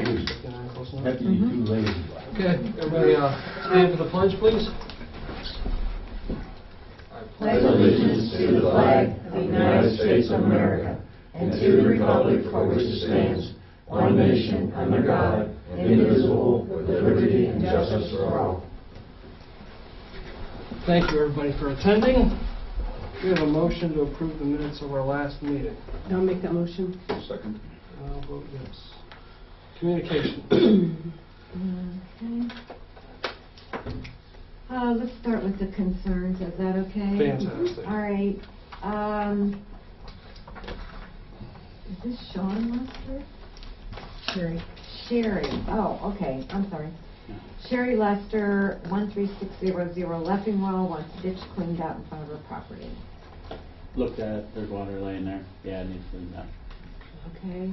Have to be too lazy. Okay, everybody stand for the pledge, please. Pledge allegiance to the flag of the United States of America and to the republic for which it stands, one nation, under God, indivisible, with liberty and justice for all. Thank you, everybody, for attending. We have a motion to approve the minutes of our last meeting. I'll make that motion. Second. I'll vote yes. Communication. Okay. Let's start with the concerns. Is that okay? Fantastic. All right. Is this Sean Lester? Sherry. Oh, okay. I'm sorry. Sherry Lester, 13600 Leffingwell, wants a ditch cleaned out in front of her property. Looked at it. There's water laying there. Yeah, it needs cleaned out. Okay.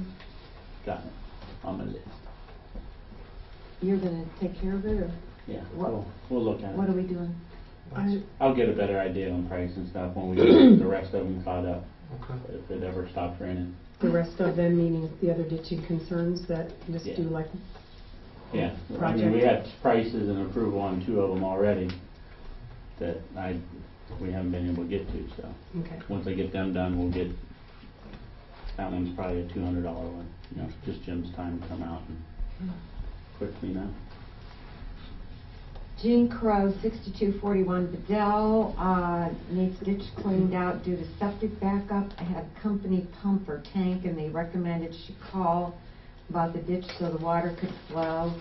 Got it on my list. You're going to take care of it, or Yeah, what? we'll look at it. What are we doing? I'll get a better idea on price and stuff when we get the rest of them caught up. Okay. If it ever stops raining. The rest of them, meaning the other ditching concerns that just Yeah. do like Yeah, I project. mean, we had prices and approval on 2 of them already that we haven't been able to get to, so. Okay. Once I get them done, we'll get, that one's probably a $200 one, you know, just Jim's time to come out and quick clean up. Jean Crow, 6241 Bedell, needs ditch cleaned out due to septic backup. I had company pump her tank, and they recommended she call about the ditch so the water could flow.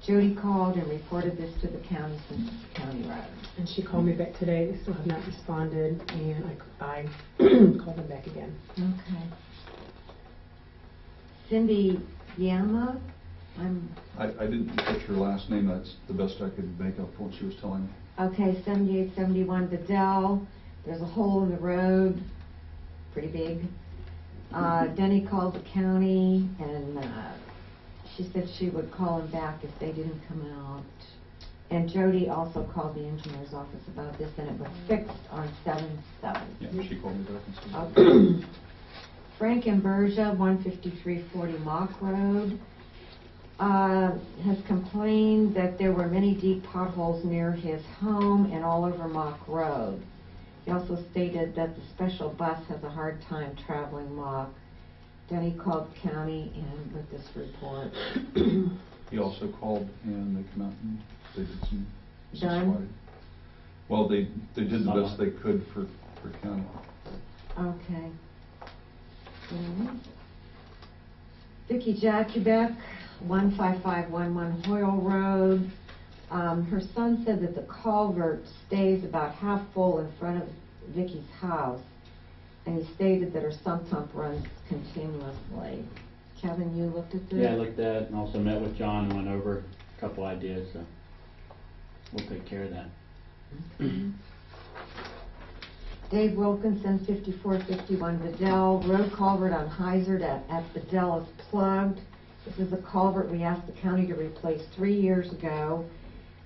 Jody called and reported this to the county since it's a county road. And she called me back today. They still have not responded, and I called them back again. Okay. Cindy Yama, I didn't catch her last name. That's the best I could make up for what she was telling me. okay, 7871 Bedell. There's a hole in the road, pretty big. Denny called the county, and she said she would call him back if they didn't come out. And Jody also called the engineer's office about this, and it was fixed on 7/7. Yeah, she called me back and said. Okay. Frank Imbergia, 15340 Mock Road, has complained that there were many deep potholes near his home and all over Mock Road. He also stated that the special bus has a hard time traveling Mock. Denny called the county and with this report. He also called and they came out and they did some Done? sliding. Well, they did the best they could for county. Okay. Vicki Jakubek, 15511 Hoyle Road. Her son said that the culvert stays about half full in front of Vicki's house, and he stated that her sump pump runs continuously. Kevin, you looked at this? Yeah, I looked at it and also met with John and went over a couple ideas, so we'll take care of that. Dave Wilkinson, 5451 Bedell. Road culvert on Hyzard at Bedell is plugged. This is a culvert we asked the county to replace 3 years ago,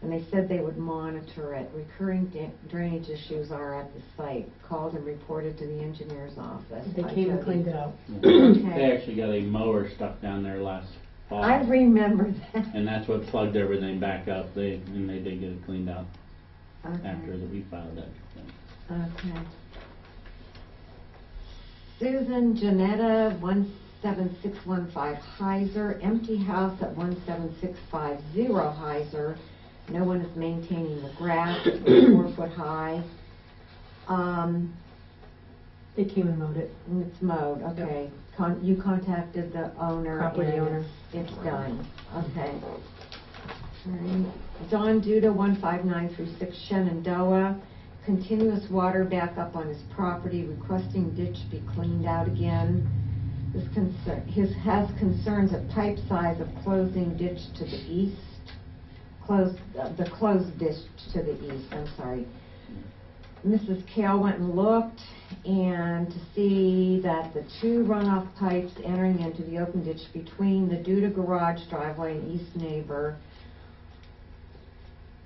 and they said they would monitor it. Recurring drainage issues are at the site. Called and reported to the engineer's office. They came and cleaned it out. They actually got a mower stuck down there last fall. I remember that. And that's what plugged everything back up. They did get it cleaned out Okay. after we filed that. Okay. Susan Janetta, 17615 Heiser, empty house at 17650 Heiser. No one is maintaining the grass. It's 4 foot high. They came and mowed it. And it's mowed. Okay. You contacted the owner. Property and owner. It's done. Okay. All right. Don Duda, 15936 Shenandoah. Continuous water back up on his property, requesting ditch be cleaned out again. Has concerns at pipe size of closing ditch to the east. The closed ditch to the east, I'm sorry. Mrs. Kale went and looked and to see that the 2 runoff pipes entering into the open ditch between the Duda garage driveway and east neighbor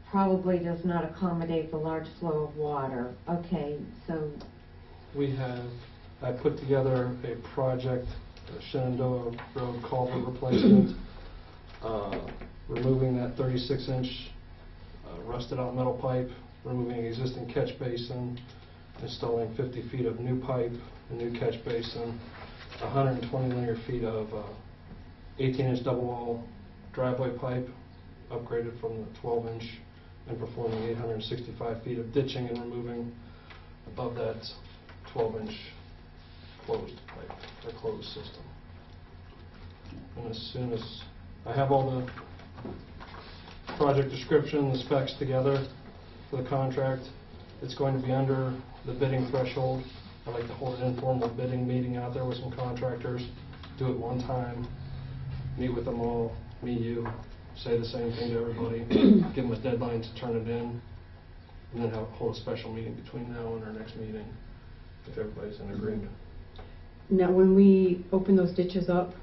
probably does not accommodate the large flow of water. Okay, so I put together a project, Shenandoah Road culvert replacement. removing that 36-inch rusted out metal pipe, removing an existing catch basin, installing 50 feet of new pipe, a new catch basin, 120 linear feet of 18-inch double wall driveway pipe, upgraded from the 12-inch, and performing 865 feet of ditching and removing above that 12-inch closed pipe, or closed system. And as soon as I have all the project description, the specs together for the contract, it's going to be under the bidding threshold. I'd like to hold an informal bidding meeting out there with some contractors, do it one time, meet with them all, meet you, say the same thing to everybody, give them a deadline to turn it in, and then hold a special meeting between now and our next meeting, if everybody's in agreement. Now, when we open those ditches up,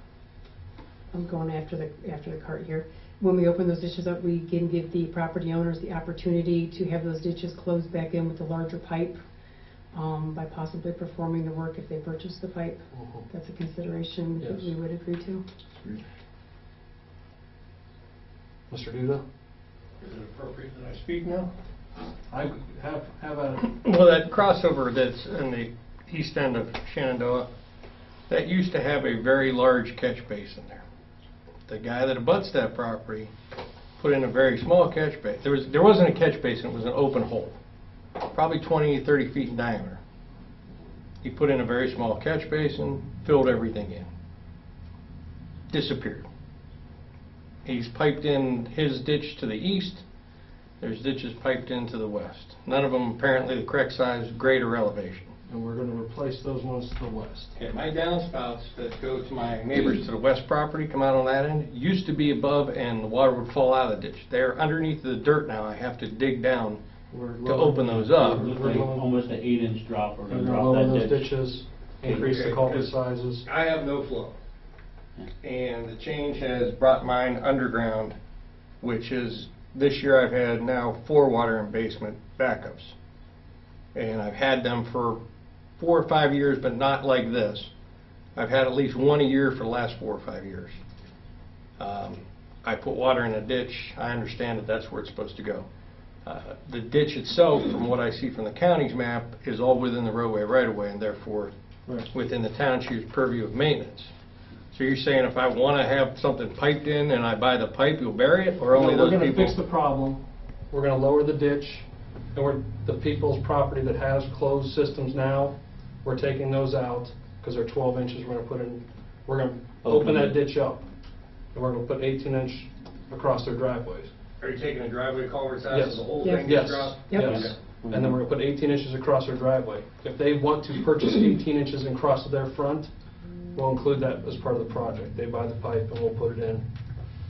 I'm going after the cart here. When we open those ditches up, we can give the property owners the opportunity to have those ditches closed back in with a larger pipe by possibly performing the work if they purchase the pipe. That's a consideration that we would agree to. Mr. Duda? Is it appropriate that I speak now? I have a... Well, that crossover that's in the east end of Shenandoah, that used to have a very large catch basin there. The guy that abuts that property put in a very small catch basin. There wasn't a catch basin, it was an open hole, probably 20, 30 feet in diameter. He put in a very small catch basin, filled everything in. Disappeared. He's piped in his ditch to the east. There's ditches piped in to the west. None of them apparently the correct size, grade, or elevation. And we're going to replace those ones to the west. And my downspouts that go to my neighbors to the west property, come out on that end, used to be above and the water would fall out of the ditch. They're underneath the dirt now. I have to dig down to open those up. Looks like almost an 8-inch drop. We're We're going to going to drop lower that those ditch. ditches, increase the culvert sizes. I have no flow. And the change has brought mine underground, which is, this year I've had now 4 water and basement backups. And I've had them for 4 or 5 years, but not like this. I've had at least one a year for the last 4 or 5 years. I put water in a ditch. I understand that that's where it's supposed to go. The ditch itself, from what I see from the county's map, is all within the roadway right-of-way and therefore within the township's purview of maintenance. So you're saying if I want to have something piped in and I buy the pipe, you'll bury it, or only No, those people? we're going to fix the problem. We're going to lower the ditch, and the people's property that has closed systems now, we're taking those out because they're 12 inches. We're going to put in. We're going to open that ditch up, and we're going to put 18-inch across their driveways. Are you taking the driveway culverts out Yes. so the whole Yes. thing Yes. gets dropped? Yep. Yes. Okay. And then we're going to put 18 inches across their driveway. If they want to purchase 18 inches and cross their front, we'll include that as part of the project. They buy the pipe and we'll put it in.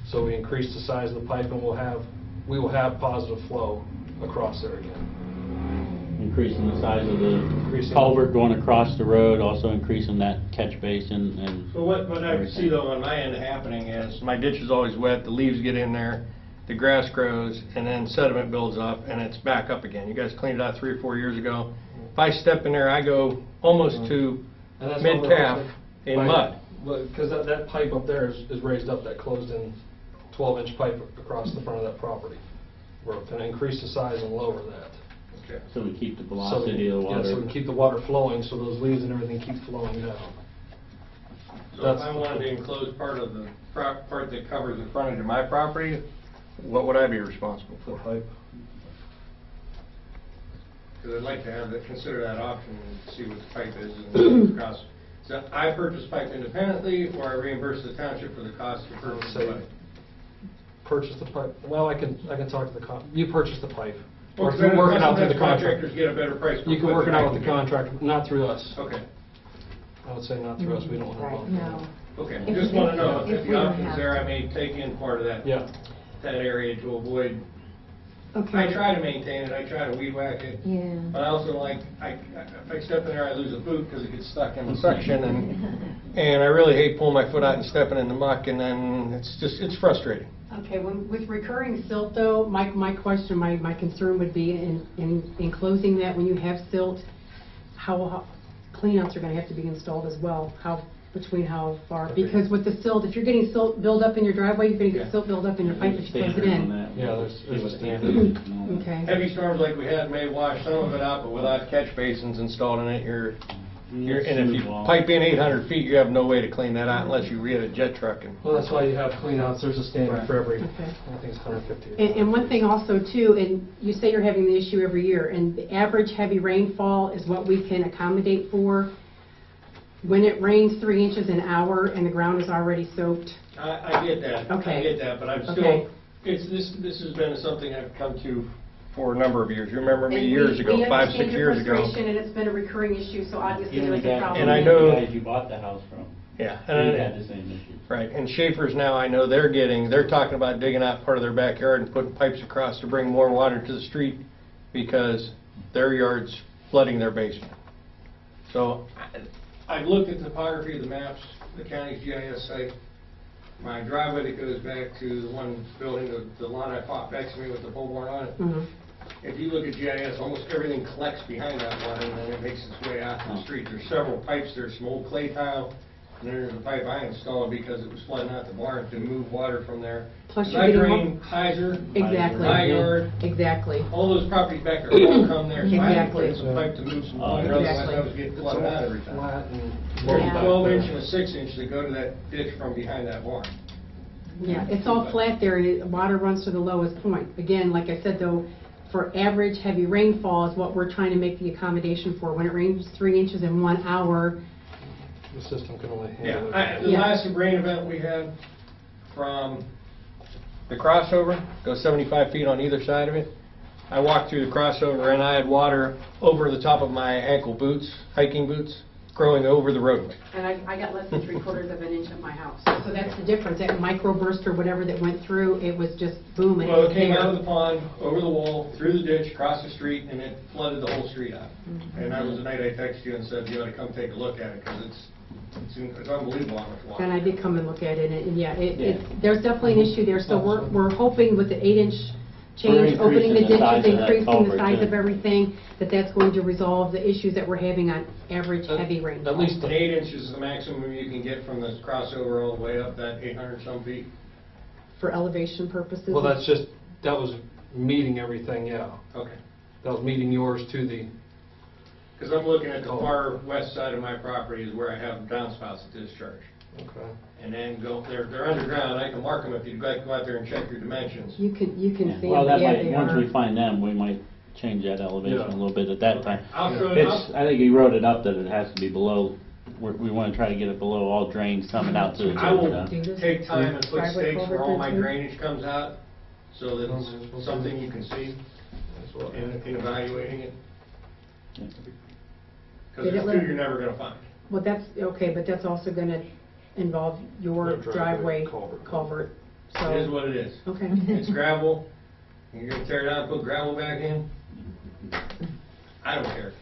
So we increase the size of the pipe and we will have positive flow across there again. Increasing the size of the Increasing- culvert going across the road, also increasing that catch basin and... So what I see though on my end happening is my ditch is always wet, the leaves get in there, the grass grows, and then sediment builds up and it's back up again. You guys cleaned it out 3 or 4 years ago. If I step in there, I go almost to And that's what we're mid-calf hoping. in mud. Because that pipe up there is raised up, that closed-in 12-inch pipe across the front of that property. We're going to increase the size and lower that. Okay. So we keep the So velocity of the water. Yeah, so we keep the water flowing, so those leaves and everything keep flowing down. So if I wanted to enclose part of the part that covers the frontage of my property, what would I be responsible The for? pipe. Because I'd like to consider that option and see what the pipe is and the cost. So I purchase pipe independently, or I reimburse the township for the cost to purchase the pipe? Purchase the pipe. Well, I can talk to the you purchase the pipe. Well, Or if because you're working out through the contractors contract. get a better price per You can foot work it than I out with the can get. contract, not through us. Okay, I would say not through us, we don't want to. Right, involve no. okay. If- Just want to know if if we the don't option's have there, to. I may take in part of that, Yeah. that area to avoid. Okay. I try to maintain it, I try to weed whack it. Yeah. But I also if I step in there, I lose a boot because it gets stuck in the suction, and I really hate pulling my foot out and stepping in the muck, and then it's frustrating. Okay, with recurring silt though, my question, my concern would be in enclosing that when you have silt, how cleanouts are going to have to be installed as well. How between how far, Okay. because with the silt, if you're getting silt build up in your driveway, you're gonna get silt build up in your pipe if you close it in. Yeah, there's a standard. Okay. Heavy storms like we had may wash some of it out, but without catch basins installed in it, and if you pipe in 800 feet, you have no way to clean that out unless you get a jet truck and. Well, that's why you have cleanouts, there's a standard for every, Okay. I think it's 150. And one thing also too, and you say you're having the issue every year, and the average heavy rainfall is what we can accommodate for. When it rains 3 inches an hour and the ground is already soaked, I get that. Okay. I get that, but I'm Okay. still, this has been something I've come to for a number of years. You remember me And years ago, we 5, 6 understand your years ago. frustration, and it's been a recurring issue, so obviously Even there's the a guy, problem. And I know- the guys you bought the house from, Yeah. he and had the same issue. Right, and Schaefer's now, I know they're talking about digging out part of their backyard and putting pipes across to bring more water to the street because their yard's flooding their basement. So I've looked at the topography of the maps, the county's GIS site. My driveway that goes back to the one building, the lot I fought next to me with the pole barn on it. Mhm. If you look at GIS, almost everything collects behind that one and then it makes its way out to the street. There's several pipes, there's some old clay tile, and there's a pipe I installed because it was flooding out the barn to move water from there. Plus 'Cause you're I getting drain Heiser, Exactly. my yard, Exactly. all those properties back there all come there. So I had to put in Exactly. some pipe to move some Oh, water, otherwise exactly. I was getting It's flooded out all every time. flat and There's Yeah. a 12 inch and a 6 inch that go to that ditch from behind that barn. Yeah, it's all flat there, and water runs to the lowest point. Again, like I said though, for average heavy rainfall is what we're trying to make the accommodation for. When it rains 3 inches in 1 hour, the system can only Yeah, handle it. the Yeah. last rain event we had from the crossover, goes 75 feet on either side of it. I walked through the crossover and I had water over the top of my ankle boots, hiking boots, growing over the roadway. and I got less than 3/4 of an inch at my house. So that's the difference. That microburst or whatever that went through, it was just boom. Well, it was came there. out of the pond, over the wall, through the ditch, across the street, and it flooded the whole street out. And that was the night I texted you and said, you ought to come take a look at it, because it's unbelievable how much water. And I did come and look at it, and yeah, Yeah. there's definitely an issue there. So we're hoping with the 8-inch We're change, opening the increasing the size ditches, of that increasing the culvert, size too. of everything, that's going to resolve the issues that we're having on average heavy rainfall. At least An 8 inches is the maximum you can get from the crossover all the way up that 800 some feet. For elevation purposes. Well, that was meeting everything, yeah. Okay. That was meeting yours to the, Because I'm looking at the far west side of my property is where I have downspouts that discharge. okay. And then they're underground, I can mark them if you'd like to go out there and check your dimensions. You can Yeah. see Well, them, that yeah, might, they once are. we find them, we might change that elevation Yeah. a little bit at that time. I'll show It's, I think he wrote it up that it has to be below, we want to try to get it below all drains coming out to the I will church. Do this take time and put driveway stakes culvert where all my there, too? drainage comes out, so that it's something you can see That's what- in evaluating it. Yeah. Because Did it there's let- two you're never gonna find. Well, that's, okay, but that's also gonna involve your Your driveway driveway culvert. so. It is what it is. Okay. It's gravel, you're gonna tear it out and put gravel back in? I don't care.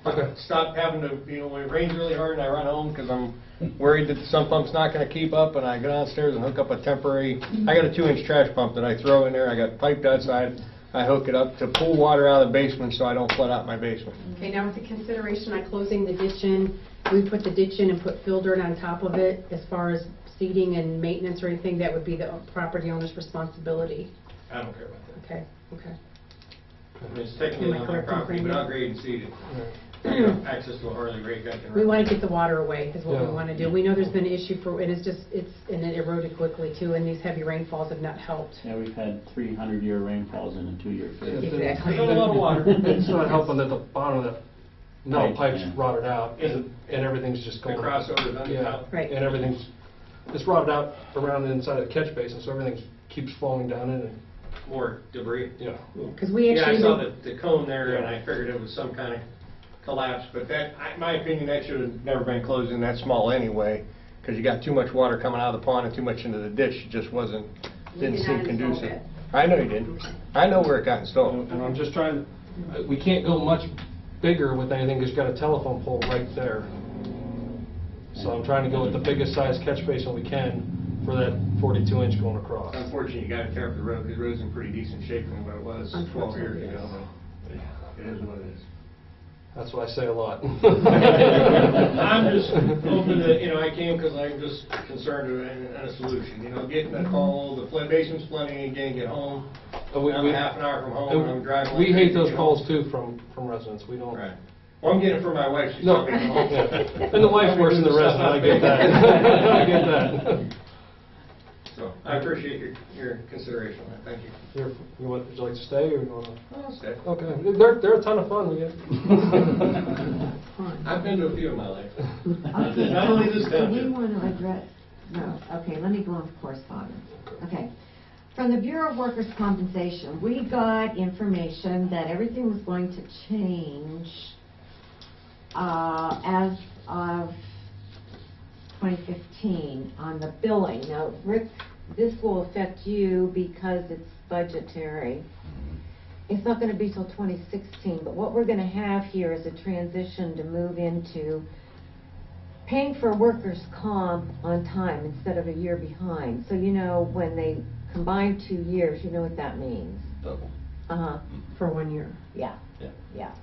Okay. Stop having to, when it rains really hard and I run home because I'm worried that the sump pump's not gonna keep up and I go downstairs and hook up a temporary, I got a 2-inch trash pump that I throw in there, I got piped outside, I hook it up to pull water out of the basement so I don't flood out my basement. Okay, now with the consideration on closing the ditch in, we put the ditch in and put fill dirt on top of it. As far as seeding and maintenance or anything, that would be the property owner's responsibility. I don't care about that. Okay, okay. I mean, it's technically Am I on my correct in property, saying but that? I'll grade and seed it. I have access to a Harley rake, I can We run. want to get the water away, is what we Yeah. want to do. We know there's been an issue for, and and it eroded quickly too, and these heavy rainfalls have not helped. Yeah, we've had 300-year rainfalls in a 2-year period. Exactly. There's a lot of water. It's not helping that the bottom of that metal Right, pipe's yeah. rotted out, and everything's just The going. crossover's under Yeah, top. Right. and it's rotted out around the inside of the catch basin, so everything keeps flowing down in and, More debris. yeah. Because we Yeah, I actually. saw the cone there and I figured it was some kind of collapse, but my opinion, that should have never been closed in that small anyway, because you got too much water coming out of the pond and too much into the ditch, it just wasn't, didn't did seem not install conducive. it. I know you didn't. I know where it got installed. And I'm just trying, we can't go much bigger with anything, there's got a telephone pole right there. So I'm trying to go with the biggest size catch basin we can for that 42-inch going across. Unfortunately, you gotta tear up the road, because the road's in pretty decent shape from what it was 12 years ago, but it is what it is. That's what I say a lot. I'm just hoping that, I came because I'm just concerned with a solution, getting a call, the basement's flooding, again, get home. I'm half an hour from home, and I'm driving. We hate those calls too from residents, we don't. Right. Well, I'm getting it from my wife, she's No, talking home. yeah. And the wife works in the resident, I get that. I get that. So, I appreciate your consideration, on that. Thank you. Would you like to stay, or you want to? I'll stay. Okay, they're a ton of fun, we get. Fine. I've been to a few in my life. Okay, Not only this so we township. want to address, no, okay, let me go on to correspondence. Okay. From the Bureau of Workers' Compensation, we got information that everything was going to change as of 2015 on the billing. Now, Rick, this will affect you because it's budgetary. It's not going to be till 2016, but what we're going to have here is a transition to move into paying for workers' comp on time instead of a year behind. So when they combine 2 years, you know what that means. Double. Uh-huh. For 1 year. Yeah. Yeah. Yeah.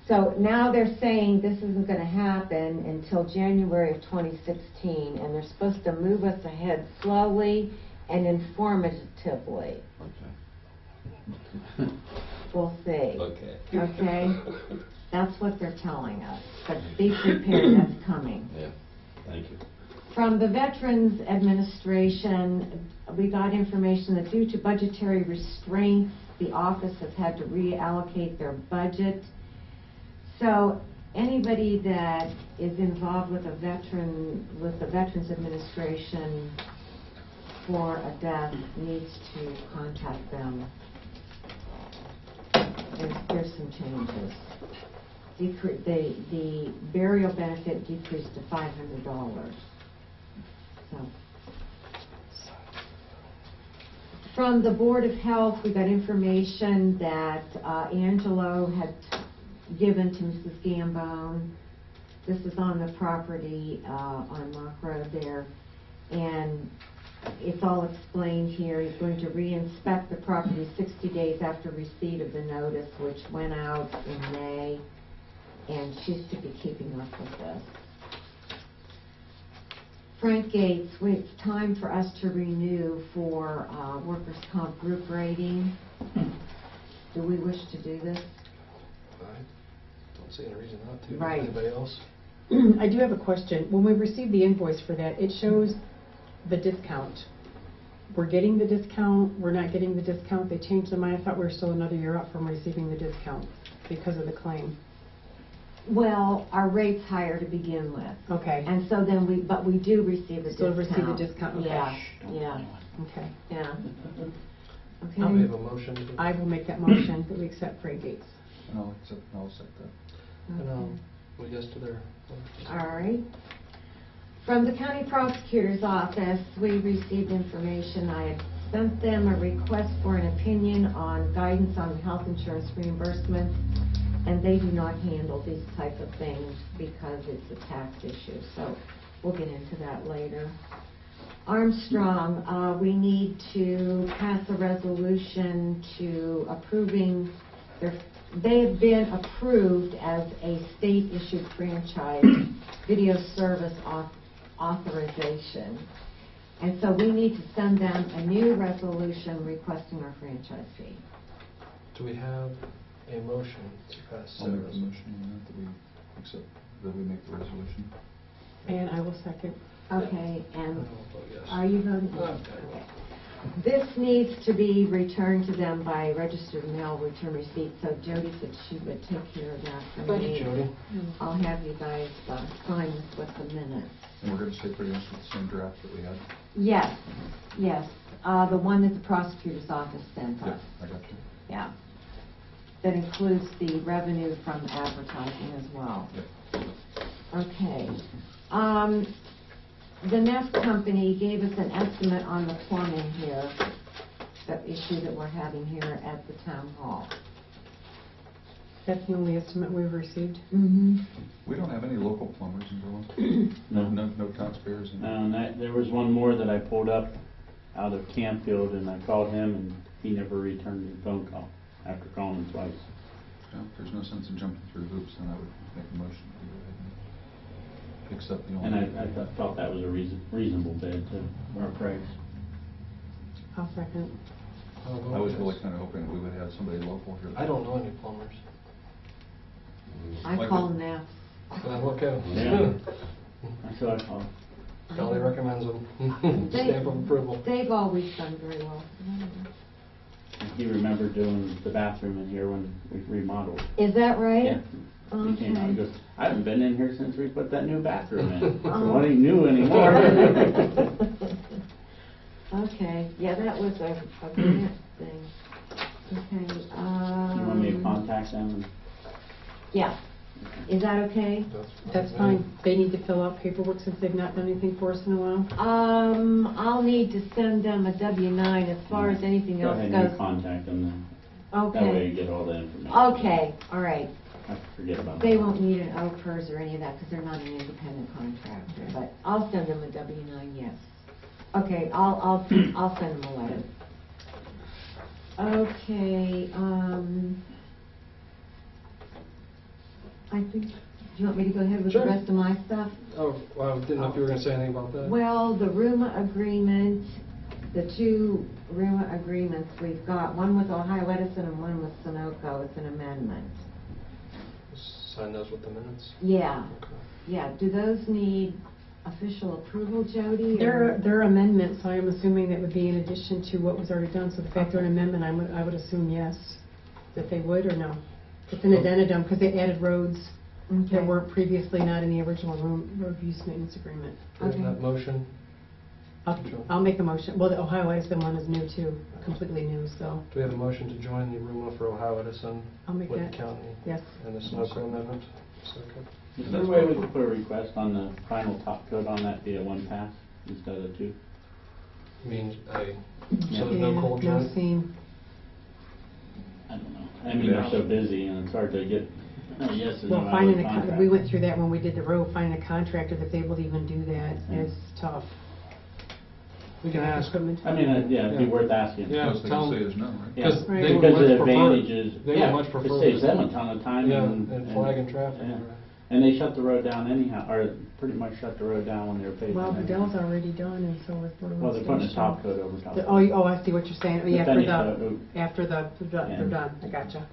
So now they're saying this isn't going to happen until January of 2016, and they're supposed to move us ahead slowly and informatively. Okay. We'll see. Okay. Okay? That's what they're telling us. But be prepared, that's coming. Yeah, thank you. From the Veterans Administration, we got information that due to budgetary restraints, the office has had to reallocate their budget. So anybody that is involved with the Veterans Administration for a death needs to contact them. There's some changes. The burial benefit decreased to $500. So. From the Board of Health, we got information that Angelo had given to Mrs. Gambone. This is on the property on Mock Road there. And it's all explained here. He's going to re-inspect the property 60 days after receipt of the notice, which went out in May. And she's to be keeping up with this. Frank Gates, it's time for us to renew for workers' comp group rating. Do we wish to do this? I don't see any reason not to. Right. Anybody else? I do have a question. When we received the invoice for that, it shows the discount. We're getting the discount, we're not getting the discount, they changed their mind. I thought we were still another year out from receiving the discount because of the claim. Well, our rate's higher to begin with. Okay. And so then we do receive a Still discount. receive a discount, okay. Yeah, Don't yeah, do it. Okay. yeah. We Okay. have a motion. I will make that motion that we accept Frank Gates. And I'll accept that. And we yes to their. All right. From the county prosecutor's office, we received information. I had sent them a request for an opinion on guidance on health insurance reimbursements, and they do not handle these type of things because it's a tax issue. So we'll get into that later. Armstrong, we need to pass a resolution to approving they've been approved as a state-issued franchise video service authorization. And so we need to send them a new resolution requesting our franchise fee. Do we have a motion to pass? I'll make the motion on that we accept, that we make the resolution. And I will second. Okay, And and I'll vote yes. are you voting? Okay. Okay. This needs to be returned to them by registered mail return receipt, so Jody said she would take care of that for Thank me. you, Jody. I'll have you guys sign this with the minutes. And we're going to stay pretty much with the same draft that we had. Yes, yes, the one that the prosecutor's office sent Yeah, us. I got you. Yeah. That includes the revenue from advertising as well. Yep. Okay. The Nest Company gave us an estimate on the plumbing here, the issue that we're having here at the town hall. That's the only estimate we've received. Mm-hmm. We don't have any local plumbers in Berlin. No taxpayers. And there was one more that I pulled up out of Campfield, and I called him, and he never returned the phone call after calling him twice. No, if there's no sense in jumping through hoops, then I would make a motion to go ahead and accept the And only. I felt that was a reasonable bid to our price. I'll second. I was really kind of hoping that we would have somebody local here. I don't know any plumbers. I Like call the- them now. Look at Yeah. them. That's what I thought. Kelly recommends them. Stamp of approval. They've always done very well. He remembered doing the bathroom in here when we remodeled. Is that right? Yeah. He came out and Okay. goes, I haven't been in here since we put that new bathroom in. Oh. So it ain't new anymore. Okay, yeah, that was a grant thing. Okay, You want me to contact them? yeah. Is that okay? That's fine. They need to fill out paperwork since they've not done anything for us in a while. I'll need to send them a W-9 as far as anything Go else ahead and you goes. contact them then. That way you Okay, get all the information. okay, all right. I forget about that. They won't need an OPERS or any of that because they're not an independent contractor, but I'll send them a W-9, yes. Okay, I'll send them a letter. Okay, I think, do you want me to go ahead with the Sure. rest of my stuff? Oh, well, I didn't know if you were going to say anything about that. Well, the RUMA agreement, the two RUMA agreements we've got, one with Ohio Edison and one with Sunoco, it's an amendment. Sign those with the minutes. Yeah, Okay. yeah, do those need official approval, Jody? or- They're amendments, so I'm assuming that would be in addition to what was already done. So the fact they're an amendment, I would assume yes, that they would, or no? It's an addendum because they added roads Okay. that weren't previously not in the original road use maintenance agreement. Isn't that motion? I'll make the motion. Well, the Ohio Edison one is new too, completely new, so Do we have a motion to join the RUMA for Ohio Edison I'll make with that. the county Yes. and the Sunoco amendment? Second. Is there a way we could put a request on the final top coat on that be a one pass instead of two? Means a, Yeah. so there's no Yeah, cold no joint? seam. I don't know. I mean, they're so busy and it's hard to get, yes, Well, finding we went through that when we did the road, finding a contractor that's able to even do that is tough. We can ask. Equipment. I mean, yeah, it'd be Yeah. worth asking. Yeah. Most they tell can say them- is no, right? Yeah, Because Right. they would because of the much prefer- advantages. They would Yeah, much prefer. it saves this. them a ton of time. Yeah, and flagging traffic. Yeah. And they shut the road down anyhow, or pretty much shut the road down when they were paving. Well, it. Bedell's already done, and so is Berlin Well, they're putting a Station. top coat over top. Oh, I see what you're saying. Oh, yeah, But then after they're Yeah. done. I gotcha.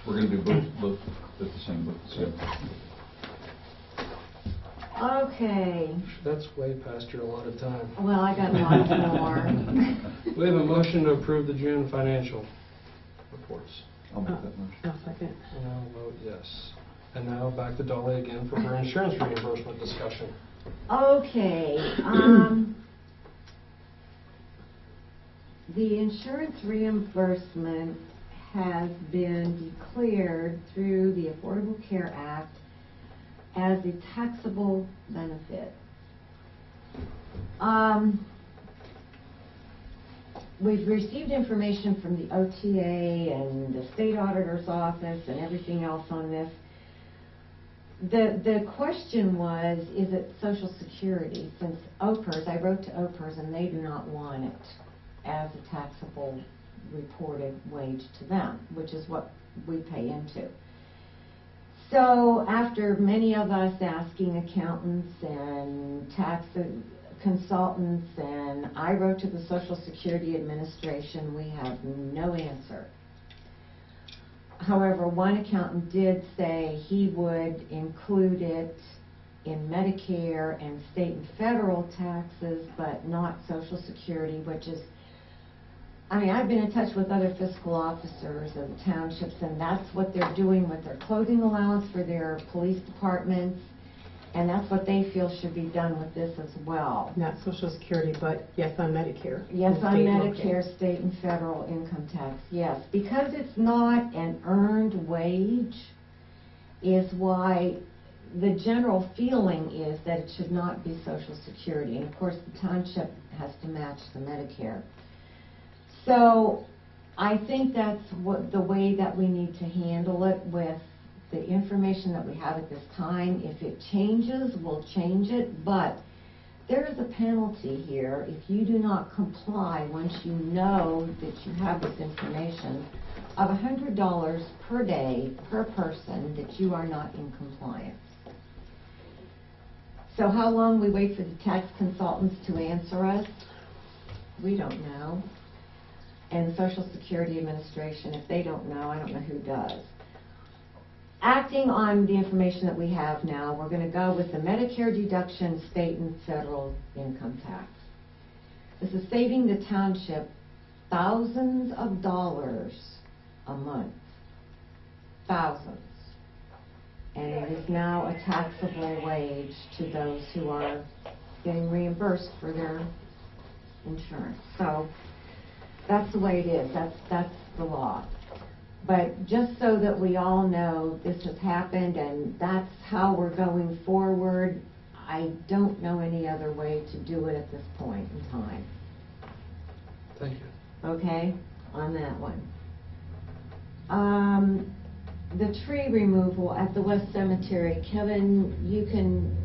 We're gonna do both at the same, Okay, That's way past your allotted time. well, I got lots more. We have a motion to approve the June financial reports. I'll make that motion. I'll second. And I'll vote yes. And now back to Dolly again for her insurance reimbursement discussion. Okay, the insurance reimbursement has been declared through the Affordable Care Act as a taxable benefit. We've received information from the OTA and the state auditor's office and everything else on this. The question was, is it Social Security? Since OPERS, I wrote to OPERS and they do not want it as a taxable reported wage to them, which is what we pay into. So after many of us asking accountants and tax consultants, and I wrote to the Social Security Administration, we have no answer. However, one accountant did say he would include it in Medicare and state and federal taxes, but not Social Security, which is, I mean, I've been in touch with other fiscal officers of the townships, and that's what they're doing with their clothing allowance for their police departments, and that's what they feel should be done with this as well. Not Social Security, but yes on Medicare. Yes, on State and local. Medicare, state and federal income tax, yes. Because it's not an earned wage is why the general feeling is that it should not be Social Security. And of course, the township has to match the Medicare. So I think that's the way that we need to handle it with the information that we have at this time. If it changes, we'll change it, but there is a penalty here if you do not comply once you know that you have this information of $100 per day per person that you are not in compliance. So how long we wait for the tax consultants to answer us? We don't know. And the Social Security Administration, if they don't know, I don't know who does. Acting on the information that we have now, we're going to go with the Medicare deduction, state and federal income tax. This is saving the township thousands of dollars a month. Thousands. And it is now a taxable wage to those who are getting reimbursed for their insurance. So that's the way it is. That's the law. But just so that we all know this has happened and that's how we're going forward, I don't know any other way to do it at this point in time. Thank you. Okay, on that one. The tree removal at the West Cemetery, Kevin, you can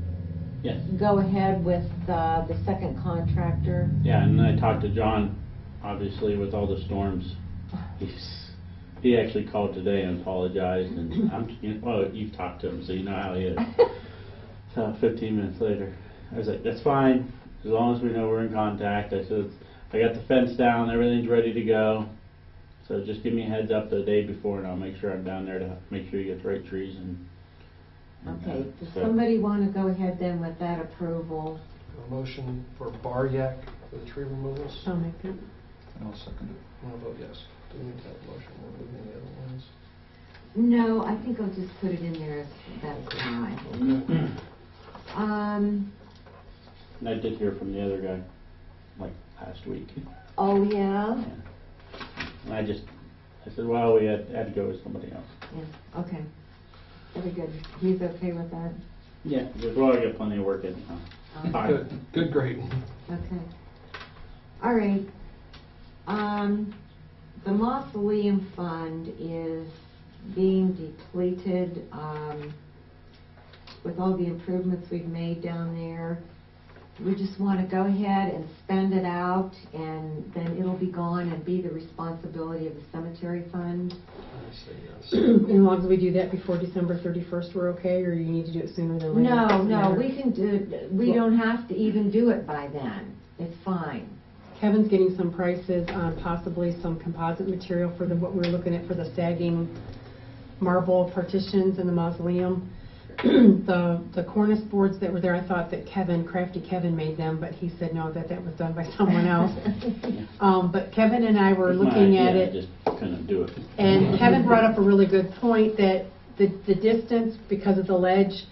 Yes. go ahead with the second contractor. Yeah, and I talked to John, obviously, with all the storms. He actually called today and apologized, and well, you've talked to him, so you know how he is. So 15 minutes later, I was like, that's fine, as long as we know we're in contact. I said, I got the fence down, everything's ready to go. So just give me a heads up the day before, and I'll make sure I'm down there to make sure you get the right trees. And Okay, does so- somebody want to go ahead then with that approval? A motion for bar yak for the tree removals? I'll make that. I'll second it. I'm gonna vote yes. Do we need to have a motion or move any other ones? No, I think I'll just put it in there as that's fine. And I did hear from the other guy, like last week. Oh, yeah? Yeah. And I said, well, we had to go with somebody else. Yeah, okay. Very good. He's okay with that? Yeah, he goes, well, I got plenty of work in. Fine. Good, great. Okay. All right. The mausoleum fund is being depleted with all the improvements we've made down there. We just want to go ahead and spend it out, and then it'll be gone and be the responsibility of the cemetery fund. I say yes. As long as we do that before December 31st, we're okay, or you need to do it sooner than later? No, we can do, we don't have to even do it by then. It's fine. Kevin's getting some prices on possibly some composite material for what we were looking at for the sagging marble partitions in the mausoleum. The cornice boards that were there, I thought that Crafty Kevin made them, but he said no, that was done by someone else. But Kevin and I were looking at it. I just couldn't do it. And Kevin brought up a really good point that the distance, because of the ledge,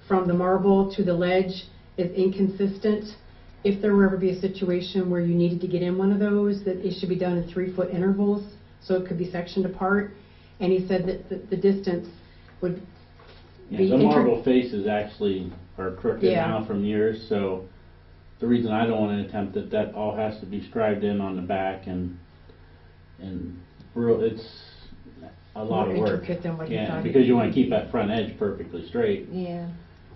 from the marble to the ledge is inconsistent. If there were ever be a situation where you needed to get in one of those, that it should be done in 3-foot intervals, so it could be sectioned apart. And he said that the distance would be... Yeah, the marble faces actually are crooked Yeah. now from years, so the reason I don't want to attempt it, that all has to be scribed in on the back, and it's a lot of More work. intricate than what he Yeah, thought. because you want to keep that front edge perfectly straight, Yeah.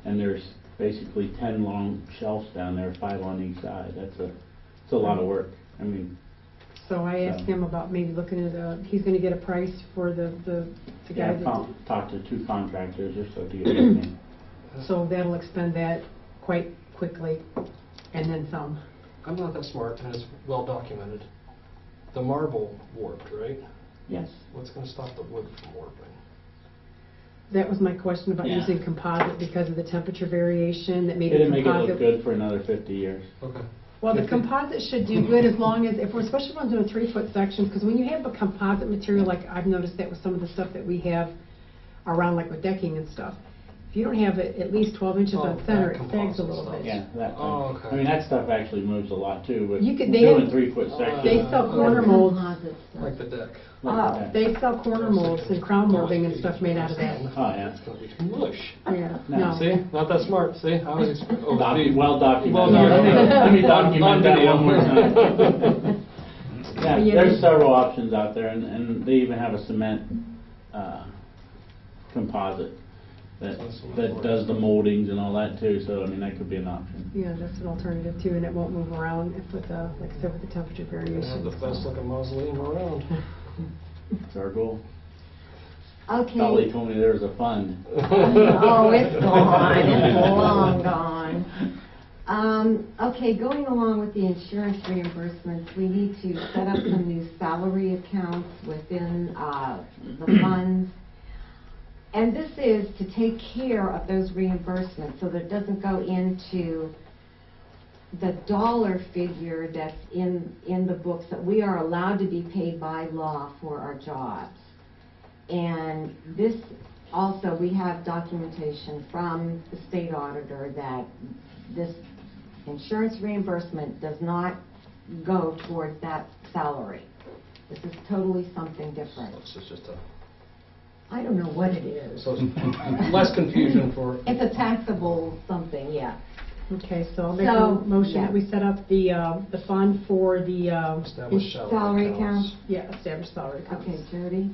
and there's basically 10 long shelves down there, 5 on each side. It's a lot of work. I mean, So I asked him about maybe looking at he's going to get a price for the guy I've that... talked to 2 contractors or so to get everything. So that'll expend that quite quickly, and then some. I'm not that smart, and it's well documented. The marble warped, right? Yes. What's going to stop the wood from warping? That was my question about Yeah. using composite because of the temperature variation, that maybe It'd make it composite... look good for another 50 years. Okay. Well, the composite should do good as long as, if we're especially when doing 3-foot sections, because when you have a composite material, like I've noticed that with some of the stuff that we have around, like with decking and stuff, if you don't have it at least 12 inches Oh, on center, that it sags a composite little stuff. bit. Yeah, that. Oh, okay. I mean, that stuff actually moves a lot too, but You could- they doing have- 3-foot Oh, sections. They sell corner molds. Composite stuff. Like the deck. like Oh. that. They sell corner molds and crown molding and stuff made out of that. Oh, yeah. It's going to be mush. Yeah, No, no. See? Not that smart. See? I was Well documented. Well documented. Let me document On that video. one more time. Yeah, Yeah, there's they- several options out there, and they even have a cement composite that does the moldings and all that too, so I mean, that could be an option. Yeah, that's an alternative too, and it won't move around if with the, like I said, with the temperature Have variation. the best looking mausoleum around. It's our goal. Okay. Dolly told me there was a fund. Oh, it's gone, it's long gone. Okay, going along with the insurance reimbursements, we need to set up some new salary accounts within the funds. And this is to take care of those reimbursements so that it doesn't go into the dollar figure that's in the books that we are allowed to be paid by law for our jobs. And this also, we have documentation from the state auditor that this insurance reimbursement does not go towards that salary. This is totally something different. So it's just a, I don't know what it is. so it's less confusion for, It's a taxable something, yeah. Okay, so I'll make So, a motion yeah. that we set up the fund for the, established Salary salary accounts. accounts. yeah, established salary accounts. Okay, Jody?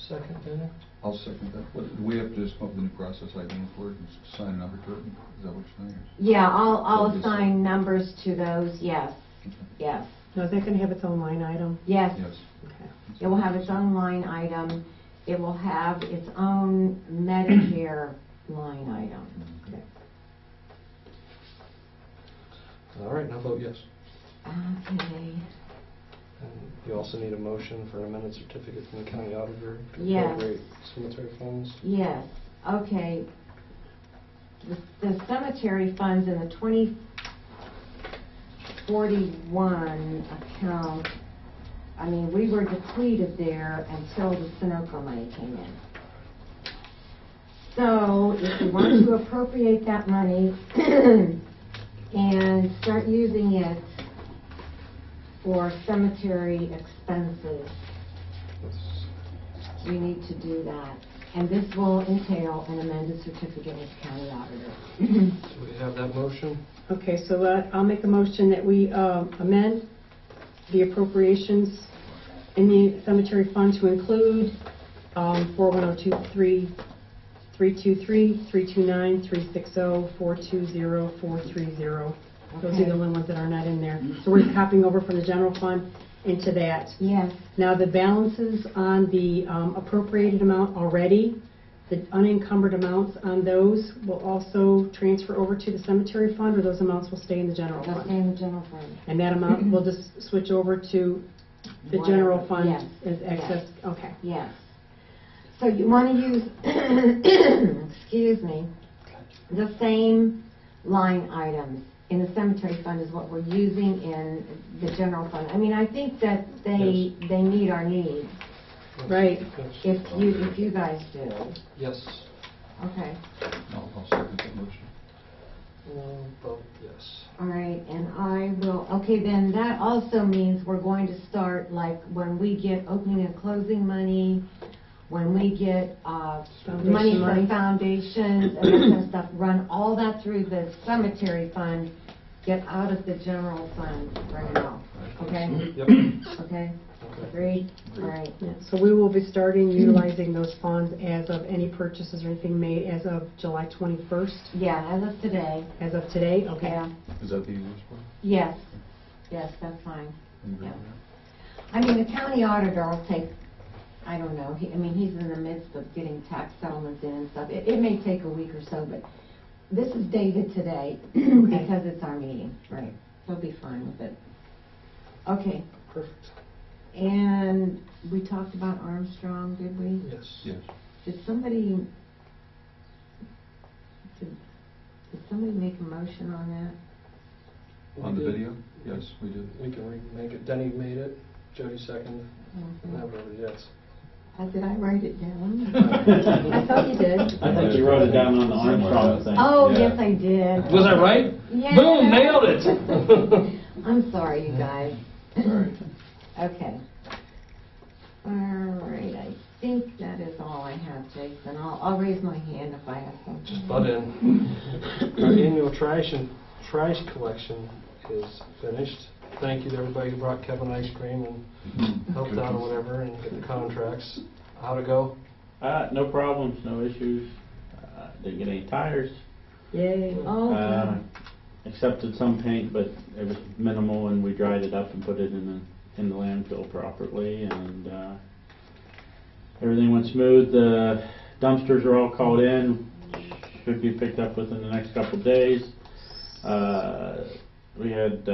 Second, Danny? I'll second that. What, do we have to just come up with a new process ID for it and sign a number to it? Is that what you're saying? Yeah, I'll So just- assign numbers to those, yes, Okay. yes, Now, is that going to have its own line item? yes. Yes. Okay. It will have its own line item. It will have its own Medicare line item. Okay. All right, now vote yes. Okay, And you also need a motion for an amended certificate from the county auditor to Yes. appropriate cemetery funds. yes, okay. The cemetery funds in the 2041 account, I mean, we were depleted there until the Sunoco money came in. So if we want to appropriate that money and start using it for cemetery expenses, we need to do that. And this will entail an amended certificate with the county auditor. So we have that motion. Okay, so I'll make a motion that we amend the appropriations in the cemetery fund to include 41023, 323, 329, 360, 420, 430. Those are the only ones that are not in there. So we're copying over from the general fund into that. Yes, Now, the balances on the appropriated amount already, the unencumbered amounts on those will also transfer over to the cemetery fund, or those amounts will stay in the general they'll stay fund? in the general fund. And that amount will just switch over to the general fund Yes, as yes. excess? Okay. Yes. So you want to use, excuse me, the same line items in the cemetery fund is what we're using in the general fund. I mean, I think that they meet our needs, Right. Yes. if you guys do. Yes. Okay, I'll second that motion. Vote yes. all right, and I will, okay, then that also means we're going to start, like, when we get opening and closing money, when we get Foundation money for money. foundations and that kind of stuff, run all that through the cemetery fund, get out of the general fund right now, okay? Yep. Okay, Okay. agreed? All right. Yeah, so we will be starting utilizing those funds as of any purchases or anything made as of July 21st, Yeah, as of today, as of today? Okay. yeah, Is that the easiest one? yes, yes, that's fine. Can you agree Yeah. with that? I mean, the county auditor will take, I don't know, I mean, he's in the midst of getting tax settlements in and stuff. It may take a week or so, but this is dated today because it's our meeting, right? He'll be fine with it. Okay, Perfect. and we talked about Armstrong, did we? Yes. Yes. Did somebody make a motion on that? On the We did. video? Yes, we did. We can remake it. Denny made it. Jody seconded. And I voted yes. Did I write it down? I thought you did. I think you wrote it down on the Armstrong thing. Oh, Yeah. yes, I did. Was I right? Yeah. Boom, nailed it. I'm sorry, you guys. Sorry. Okay. All right, I think that is all I have, Jason. I'll raise my hand if I have something. Just butt in. Our annual trash collection is finished. Thank you to everybody who brought Kevin ice cream and helped out or whatever and get the contracts. How'd it go? No problems, no issues. Didn't get any tires. Yay. Oh, Uh, good. Accepted some paint, but it was minimal, and we dried it up and put it in the landfill properly, and Everything went smooth. The dumpsters are all called in. Should be picked up within the next couple of days. We had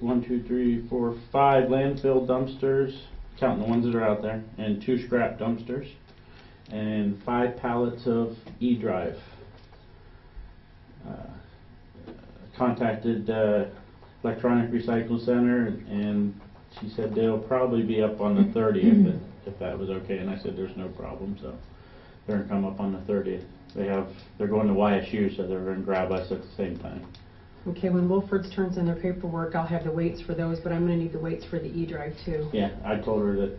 1, 2, 3, 4, 5 landfill dumpsters, counting the ones that are out there, and 2 scrap dumpsters, and 5 pallets of E-Drive. Contacted Electronic Recycle Center, and she said they'll probably be up on the 30th, if that was okay, and I said there's no problem, so they're gonna come up on the 30th. They're going to YSU, so they're gonna grab us at the same time. Okay, when Wilford's turns in their paperwork, I'll have the weights for those, but I'm gonna need the weights for the E-Drive too. Yeah, I told her that,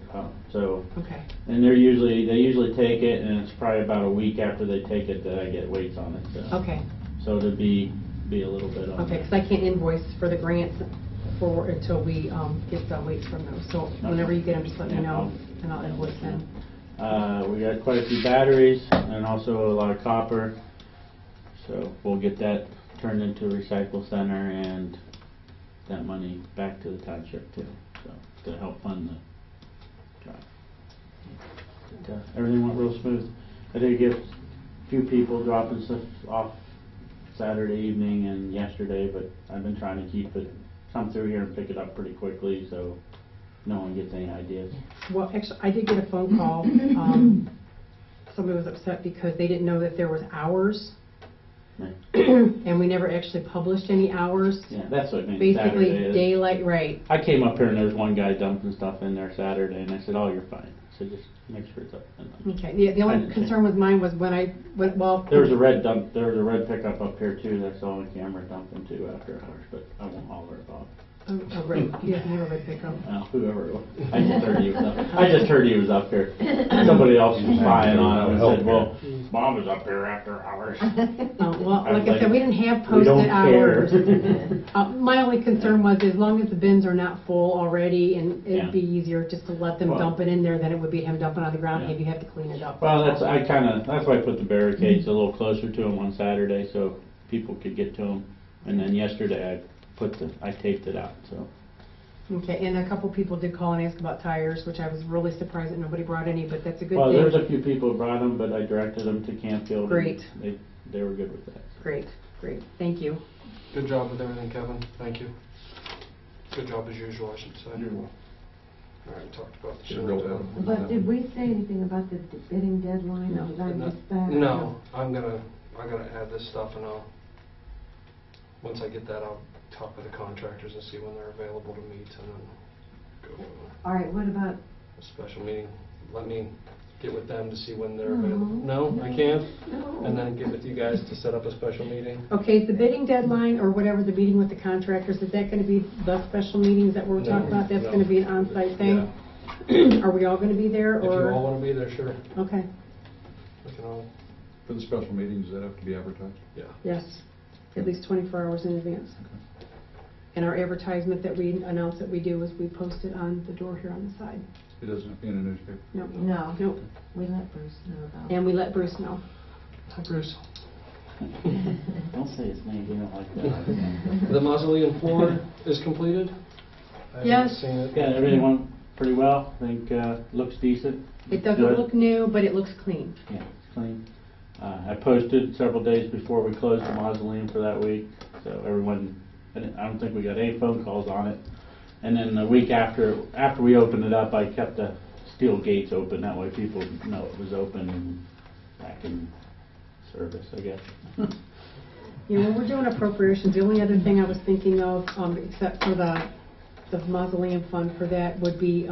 so, Okay, and they usually take it, and it's probably about a week after they take it that I get weights on it, so. okay, So it'll be a little bit on okay, there. because I can't invoice for the grants until we get the weights from those. So whenever you get them, just let me Yeah, know, and I'll invoice them. We got quite a few batteries and also a lot of copper, so we'll get that turned into a recycle center and that money back to the township too, so to help fund the drive. But, everything went real smooth. I did get a few people dropping stuff off Saturday evening and yesterday, but I've been trying to keep it, come through here and pick it up pretty quickly so no one gets any ideas. Well, actually, I did get a phone call. Somebody was upset because they didn't know that there was hours, Right. and we never actually published any hours. Yeah, that's what I mean. Basically, Saturday is. daylight, right. I came up here and there was one guy dumping stuff in there Saturday, and I said, "Oh, you're fine." I said, "Just make sure it's up." Okay, the I only didn't concern with mine was when I went, well. There was a red pickup up here too. That I saw on camera dumping too after hours, but I won't holler about. Oh, right, you have never red pickup. Whoever it was. I just heard he was up here. Somebody else was spying on it and said, "Well, Mom was up here after hours." Well, I was like I said, we didn't have "We don't posted hours. care." My only concern was as long as the bins are not full already, and Yeah. it'd be easier just to let them Well- dump it in there than it would be him dumping on the ground, Yeah. and you have to clean it up. Well, that's why I put the barricades a little closer to them on Saturday so people could get to them. And then yesterday I taped it out, so. Okay, and a couple people did call and ask about tires, which I was really surprised that nobody brought any, but that's a good Well, thing. there's a few people who brought them, but I directed them to Campfield. Great. And they were good with that. Great, thank you. Good job with everything, Kevin. Thank you. Good job as usual, I should say. You're welcome. All right, we talked about the Should show. roll down. But did we say anything about the bidding deadline? No. Did I miss that? No, I gotta add this stuff, and once I get that, I'll talk with the contractors and see when they're available to meet, and then go All right, what about, a special meeting. Let me get with them to see when they're No. available. No, I can't? no. And then get with you guys to set up a special meeting? Okay, is the bidding deadline, or whatever, the meeting with the contractors, is that gonna be the special meetings that we're No, talking about? That's no. gonna be an on-site thing? Yeah. Are we all gonna be there, If you all or? wanna be there, sure. Okay, We can all, For the special meetings, does that have to be advertised? yeah. yes, at least 24 hours in advance. And our advertisement that we announce that we do is we post it on the door here on the side. It doesn't have to be in a newspaper? No. No. Nope. We let Bruce know about. And we let Bruce know. Hi, Bruce. Don't say his name, you don't like that. The mausoleum floor is completed? I haven't Yes. seen it. Yeah, everything went pretty well. I think looks decent. It doesn't Good. look new, but it looks clean. Yeah, it's clean. I posted several days before we closed the mausoleum for that week, so everyone, I don't think we got any phone calls on it. And then the week after we opened it up, I kept the steel gates open, that way people know it was open and back in service, I guess. You know, when we're doing appropriations, the only other thing I was thinking of, except for the mausoleum fund for that, would be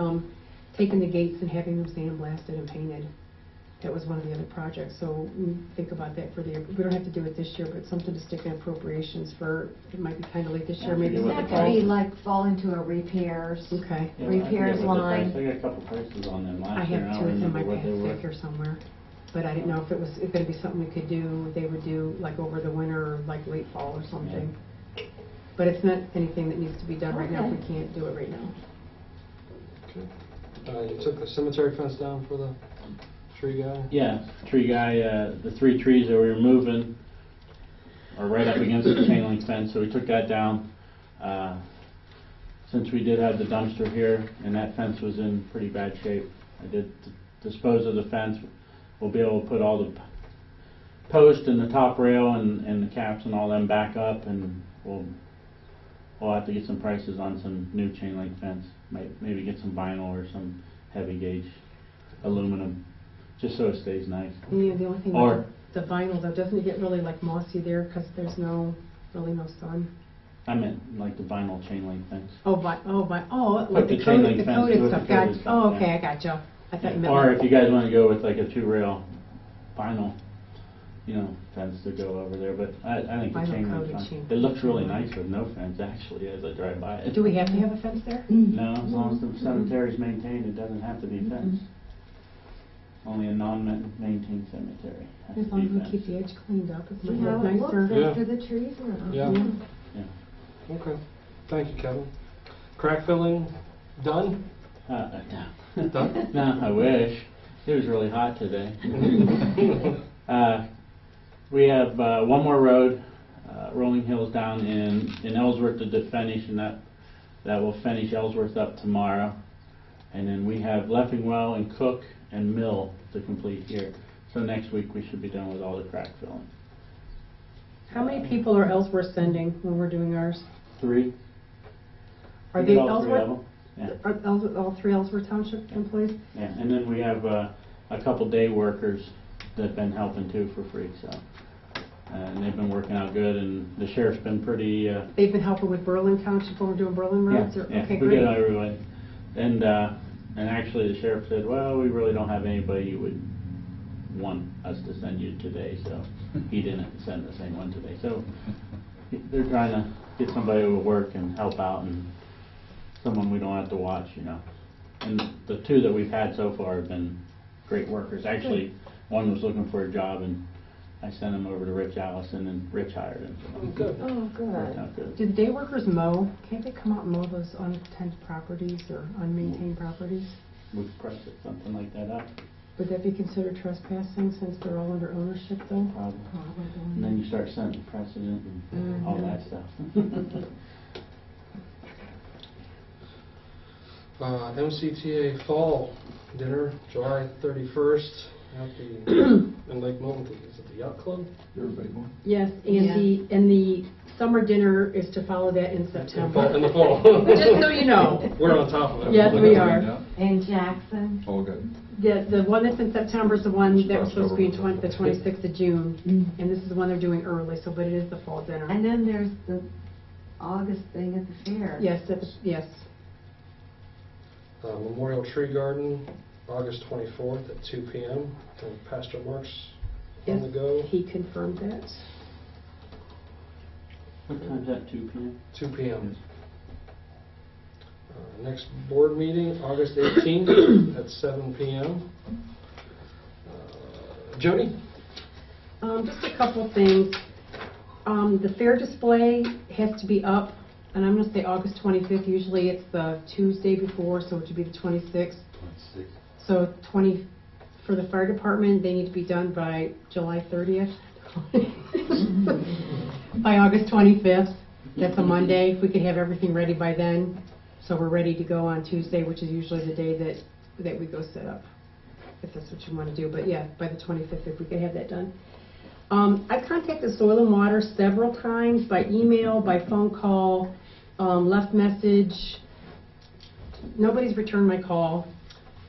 taking the gates and having them sandblasted and painted. That was one of the other projects, so think about that for the, we don't have to do it this year, but something to stick in appropriations for, it might be kind of late this year, maybe. Does with that the have to be price. like fall into a repairs? Okay. Yeah, Repairs I forget what the line. price- I got a couple prices on them I last year, have and I two, don't it's in my remember what they were. pack here somewhere. But I didn't know if it was, if it'd be something we could do, they would do like over the winter, or like late fall or something. But it's not anything that needs to be done right now if we can't do it right now. Okay. You took the cemetery fence down for the tree guy? Yeah, tree guy, the 3 trees that we were moving are right up against the chain link fence, so we took that down. Since we did have the dumpster here, and that fence was in pretty bad shape, I did dispose of the fence, we'll be able to put all the posts and the top rail and the caps and all them back up, and we'll have to get some prices on some new chain link fence. Maybe get some vinyl or some heavy gauge aluminum, just so it stays nice. Yeah, the only thing Or- with the vinyl though, doesn't it get really like mossy there because there's really no sun? I meant like the vinyl chain link fence. Like the the chain link the fence coated with the stuff. coated Gotcha. stuff, Oh, yeah. okay, I gotcha. I thought you meant Or like, if you guys want to go with like a 2-rail vinyl, fence to go over there, but I think the Vinyl chain coated link's chain. fine. It looks really nice with no fence actually as I drive by it. do we have to have a fence there? No, as long as the cemetery's maintained, it doesn't have to be fenced. Only a non-maintained cemetery has As to long be as we fenced. keep the edge cleaned up, it See might how look it looks nicer. Yeah. after the trees now. Yeah. Yeah. Okay, thank you, Kevin. Crack filling, done? Done? No, I wish. It was really hot today. We have one more road, Rolling Hills down in Ellsworth to finish, and that will finish Ellsworth up tomorrow. And then we have Leffingwell and Cook and Mill to complete here. So next week we should be done with all the crack filling. How many people are Ellsworth sending when we're doing ours? 3. Are We they get all 3 of Ellsworth? them. Yeah. Are all 3 Ellsworth Township employees? Yeah, and then we have a couple day workers that have been helping too for free, so. And they've been working out good, and the sheriff's been pretty, They've been helping with Berlin Township when we're doing Berlin roads? Or- yeah, Okay, we great. get everyone. And actually the sheriff said, well, we really don't have anybody you would want us to send you today, so he didn't send us anyone today. So they're trying to get somebody who will work and help out, and someone we don't have to watch, And the 2 that we've had so far have been great workers. Actually, one was looking for a job, and I sent him over to Rich Allison, and Rich hired him. So Good. Oh, worked good. out good. Do the day workers mow? Can't they come out and mow those unattended properties or unmaintained properties? We could probably set something like that up, Would that be considered trespassing since they're all under ownership though? probably. Probably. And then you start setting precedent and all that stuff. MCTA Fall Dinner, July 31st, at the, in Lake Milton, is it the Yacht Club? You're a big one. Yes, Yeah. and the summer dinner is to follow that in In September. the fall. Just so you know. We're on top of it. Yes, we are. Yeah. In Jackson. All good. The one that's in September is the one that was supposed to be in Crossover. the 26th of June, and this is the one they're doing early, so, but it is the fall dinner. And then there's the August thing at the fair. Yes, yes. Memorial Tree Garden, August 24th at 2 p.m. And Pastor Mark's on the Yes, go, he confirmed that. What time's that, 2 p.m.? 2 p.m. Next board meeting, August 18th at 7 p.m. Jody? Just a couple things. The fair display has to be up, and I'm going to say August 25th. Usually it's the Tuesday before, so it should be the 26th. So for the fire department, they need to be done by July 30th. By August 25th. That's a Monday. If we could have everything ready by then, so we're ready to go on Tuesday, which is usually the day that we go set up, if that's what you want to do. But yeah, by the 25th, if we could have that done. I contacted Soil and Water several times by email, by phone call, left message. Nobody's returned my call.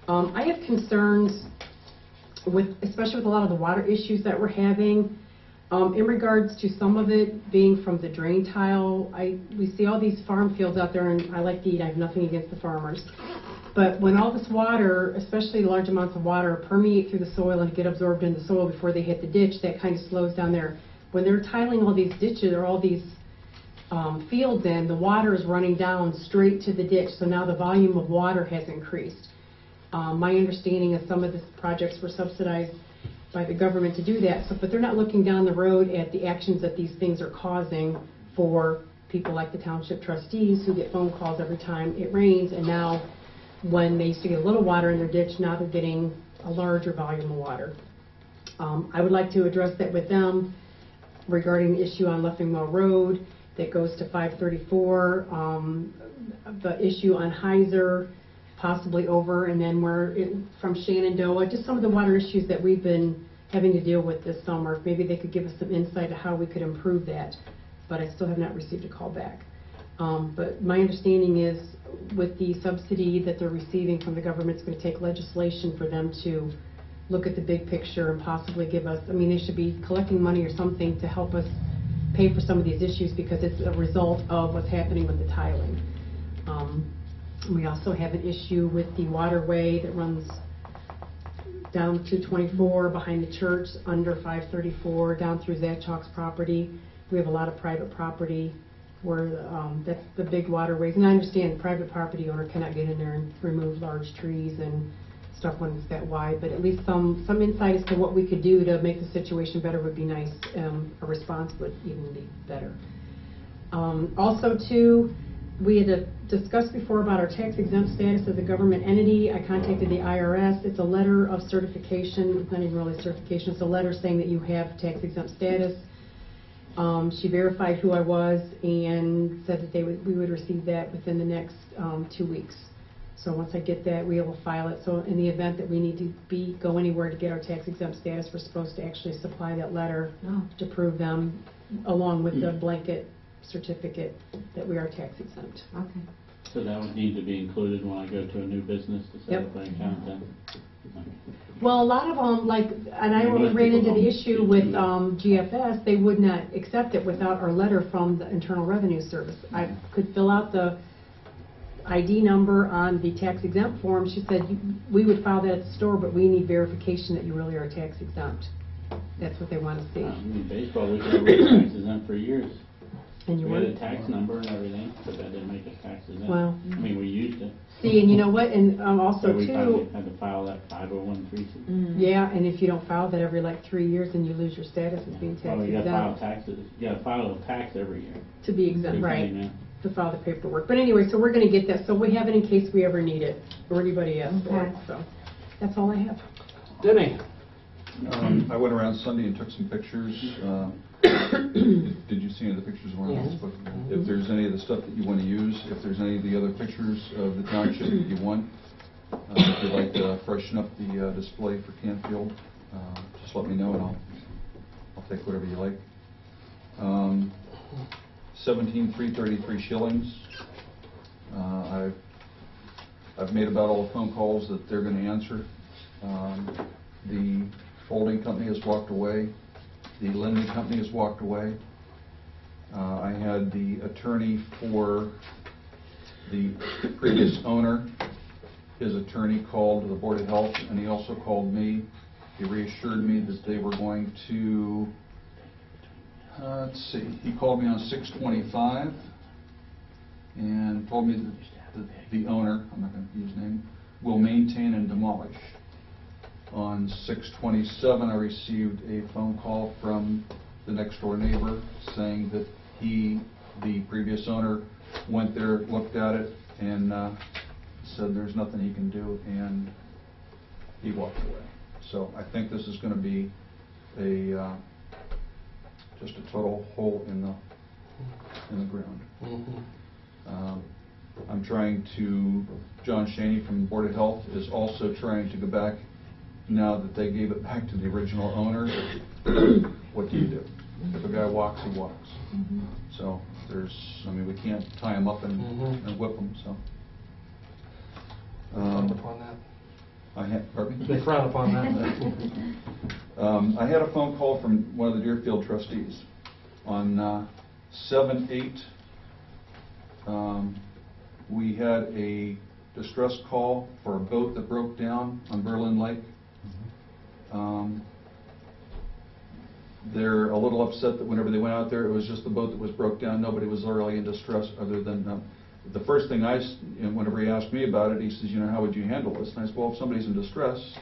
I have concerns especially with a lot of the water issues that we're having. In regards to some of it being from the drain tile, we see all these farm fields out there, and I like to eat. I have nothing against the farmers. But when all this water, especially large amounts of water, permeate through the soil and get absorbed in the soil before they hit the ditch, that kind of slows down there. When they're tiling all these ditches or all these fields in, the water is running down straight to the ditch, so now the volume of water has increased. My understanding is some of these projects were subsidized by the government to do that, but they're not looking down the road at the actions that these things are causing for people like the Township Trustees who get phone calls every time it rains, and now when they used to get a little water in their ditch, now they're getting a larger volume of water. I would like to address that with them regarding the issue on Leffingwell Road that goes to 534, the issue on Heiser. possibly over, and then from Shenandoah, just some of the water issues that we've been having to deal with this summer. Maybe they could give us some insight of how we could improve that, but I still have not received a call back. But my understanding is with the subsidy that they're receiving from the government, it's going to take legislation for them to look at the big picture and possibly give us, I mean, they should be collecting money or something to help us pay for some of these issues because it's a result of what's happening with the tiling. We also have an issue with the waterway that runs down 224 behind the church, under 534, down through Zach Chalk's property. We have a lot of private property where that's the big waterways. And I understand the private property owner cannot get in there and remove large trees and stuff when it's that wide, but at least some insight as to what we could do to make the situation better would be nice. A response would even be better. Also, too, we had discussed before about our tax exempt status as a government entity. I contacted the IRS. It's a letter of certification. It's not even really certification. It's a letter saying that you have tax exempt status. She verified who I was and said that we would receive that within the next 2 weeks. So once I get that, we will file it. So in the event that we need to go anywhere to get our tax exempt status, we're supposed to actually supply that letter to prove them, along with the blanket certificate that we are tax exempt. Okay. So that would need to be included when I go to a new business to set up an account then? Well, a lot of them, and I Most ran into people the don't issue with GFS, they would not accept it without our letter from the Internal Revenue Service. I could fill out the ID number on the tax exempt form. She said, we would file that at the store, but we need verification that you really are tax exempt. That's what they want to see. In baseball, we could have tax exempt for years. And you We had want a tax number and everything, but that didn't make us tax exempt. Well. I mean, we used it. See, and you know what, and also So we too, finally had to file that 501(c)(3). yeah, and if you don't file that every 3 years, then you lose your status as being tax Well, you gotta file exempt. taxes, you gotta file a tax every year. To be exempt, Big right. thing, man. To file the paperwork. But anyway, so we're going to get that, so we have it in case we ever need it, or anybody asks for it. Okay. So that's all I have. Denny? I went around Sunday and took some pictures. Did you see any of the pictures around Yes. Facebook? If there's any of the stuff that you want to use, if there's any of the other pictures of the township that you want, if you'd like to freshen up the display for Canfield, just let me know and I'll take whatever you like. 17,333 shillings. I've made about all the phone calls that they're going to answer. The folding company has walked away. The lending company has walked away. I had the attorney for the previous owner. His attorney called the Board of Health, and he also called me. He reassured me that they were going to, let's see, he called me on 6/25 and told me that the owner, I'm not going to use his name, will maintain and demolish. On 6/27, I received a phone call from the next door neighbor saying that the previous owner, went there, looked at it, and said there's nothing he can do, and he walked away. So I think this is going to be just a total hole in the ground. I'm trying to, John Shaney from the Board of Health is also trying to go back now that they gave it back to the original owner. What do you do? If a guy walks, he walks. So we can't tie him up and whip him, so. Frown upon that. Pardon me? They frown upon that. I had a phone call from one of the Deerfield trustees on 7/8. We had a distress call for a boat that broke down on Berlin Lake. They're a little upset that whenever they went out there, it was just the boat that was broke down. Nobody was really in distress other than the first thing whenever he asked me about it, he says, how would you handle this? And I said, well, if somebody's in distress,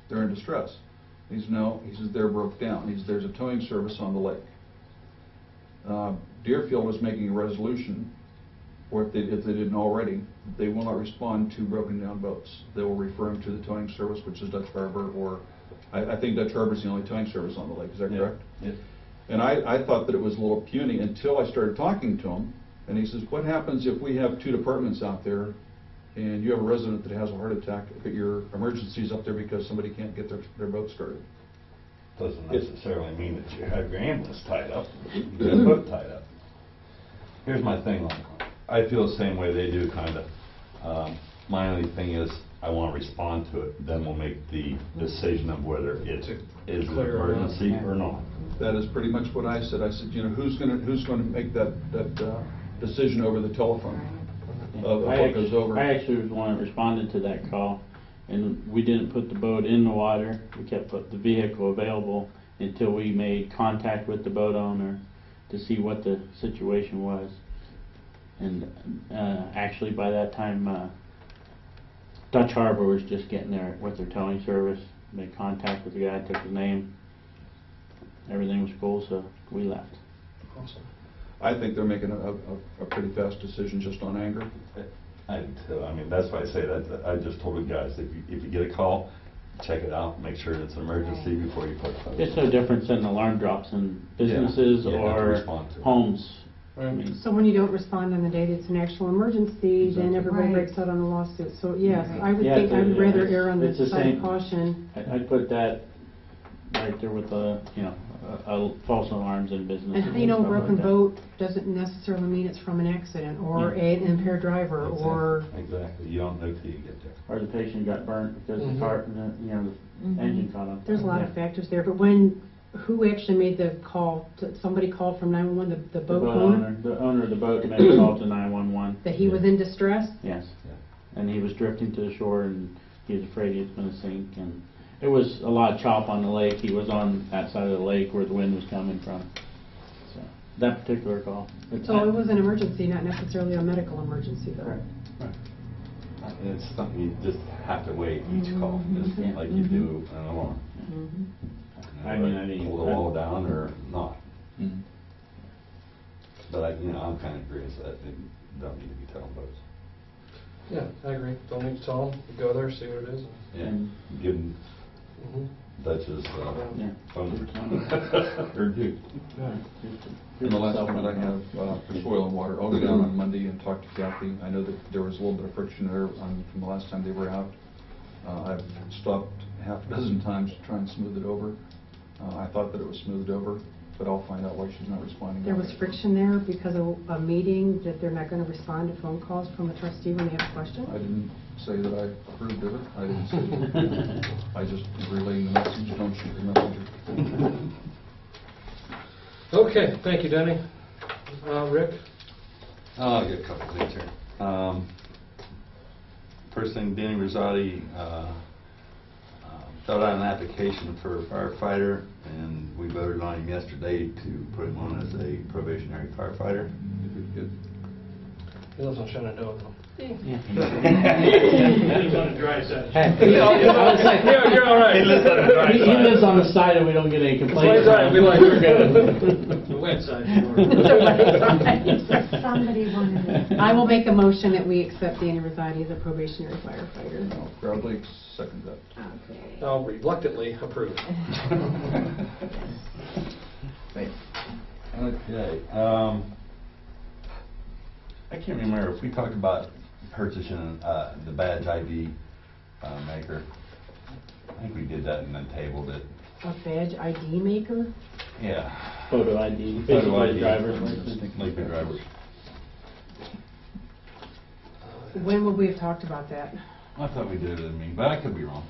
they're in distress. He says, no. He says, they're broke down. He says, there's a towing service on the lake. Deerfield was making a resolution, or if they didn't already, they will not respond to broken down boats. They will refer them to the towing service, which is Dutch Harbor, or I think Dutch Harbor is the only towing service on the lake. Is that correct? Yes. And I thought that it was a little puny until I started talking to him, and he says, what happens if we have two departments out there and you have a resident that has a heart attack, but your emergency's up there because somebody can't get their boat started. Doesn't necessarily mean that you have your ambulance tied up, you got a boat tied up. Here's my thing on it. I feel the same way they do, kind of. My only thing is, I want to respond to it, then we'll make the decision of whether it is an emergency or not. That is pretty much what I said. I said, you know, who's going to make that decision over the telephone of what goes over? I actually was the one that responded to that call, and we didn't put the boat in the water. We kept the vehicle available until we made contact with the boat owner to see what the situation was. And actually by that time, Dutch Harbor was just getting there with their towing service. Made contact with the guy, took his name. Everything was cool, so we left. Awesome. I think they're making a pretty fast decision just on anger. I do too. I mean, that's why I say that. I just told the guys, if you get a call, check it out, make sure it's an emergency before you put it. It's no difference than alarm drops in businesses Yeah, you have to or respond to it. homes. I mean, So when you don't respond on the date it's an actual emergency, then Exactly. everybody Right. breaks out on a lawsuit. So yes, Right. I would Yeah, think I'd rather it's- err on the it's the side same. of caution. I'd put that right there with false alarms in businesses. And how you know a stuff like broken that. boat doesn't necessarily mean it's from an accident or Yeah. an impaired driver or... Exactly. You don't know till you get there. Or the patient got burnt because the car, the engine caught on. There's a lot of Yeah. factors there, but who actually made the call? Somebody called from 911, the The boat boat owner? owner, the owner of the boat made a call to 911. That he was in distress? Yes. Yeah. And he was drifting to the shore and he was afraid he was going to sink. And it was a lot of chop on the lake. He was on that side of the lake where the wind was coming from. So that particular call. So it was an emergency, not necessarily a medical emergency though. Correct. And it's something you just have to weigh each call, just Yeah. like you do an alarm. Mhm. I mean, Pull the wall down or not. Mhm. But I'm kind of agree that they don't need to be telling boats. Yeah, I agree. Don't need to tell them. You go there, see what it is. And- Give them Mhm. Dutch's Yeah. phone or do. Yeah. And the last comment I have for soil and water, I'll go down on Monday and talk to Kathy. I know that there was a little bit of friction there from the last time they were out. I've stopped half a dozen times to try and smooth it over. I thought that it was smoothed over, but I'll find out why she's not responding. There was friction there because of a meeting that they're not going to respond to phone calls from a trustee when they have questions? I didn't say that I approved of it. I didn't say I just relaying the message, don't shoot the messenger. Okay, thank you, Denny. Rick? I'll get a couple things here. First thing, Danny Rosati filled out an application for a firefighter, and we voted on him yesterday to put him on as a probationary firefighter. Good. He lives on Shenandoah, though. Yeah. He's on the dry side. Hey, I was like, You're all right. He lives on the dry He side. lives on the side and we don't get any complaints. That's right, we like- We're good. The wet side. Somebody wanted to... I will make a motion that we accept Danny Rosati as a probationary firefighter. I'll proudly second that. Okay. I'll reluctantly approve. Okay. I can't remember if we talked about purchasing the badge ID maker. I think we did that and then tabled it. A badge ID maker? Yeah. Photo ID, Photo physical ID. driver's license. Lincoln drivers. When would we have talked about that? I thought we did it in me, but I could be wrong.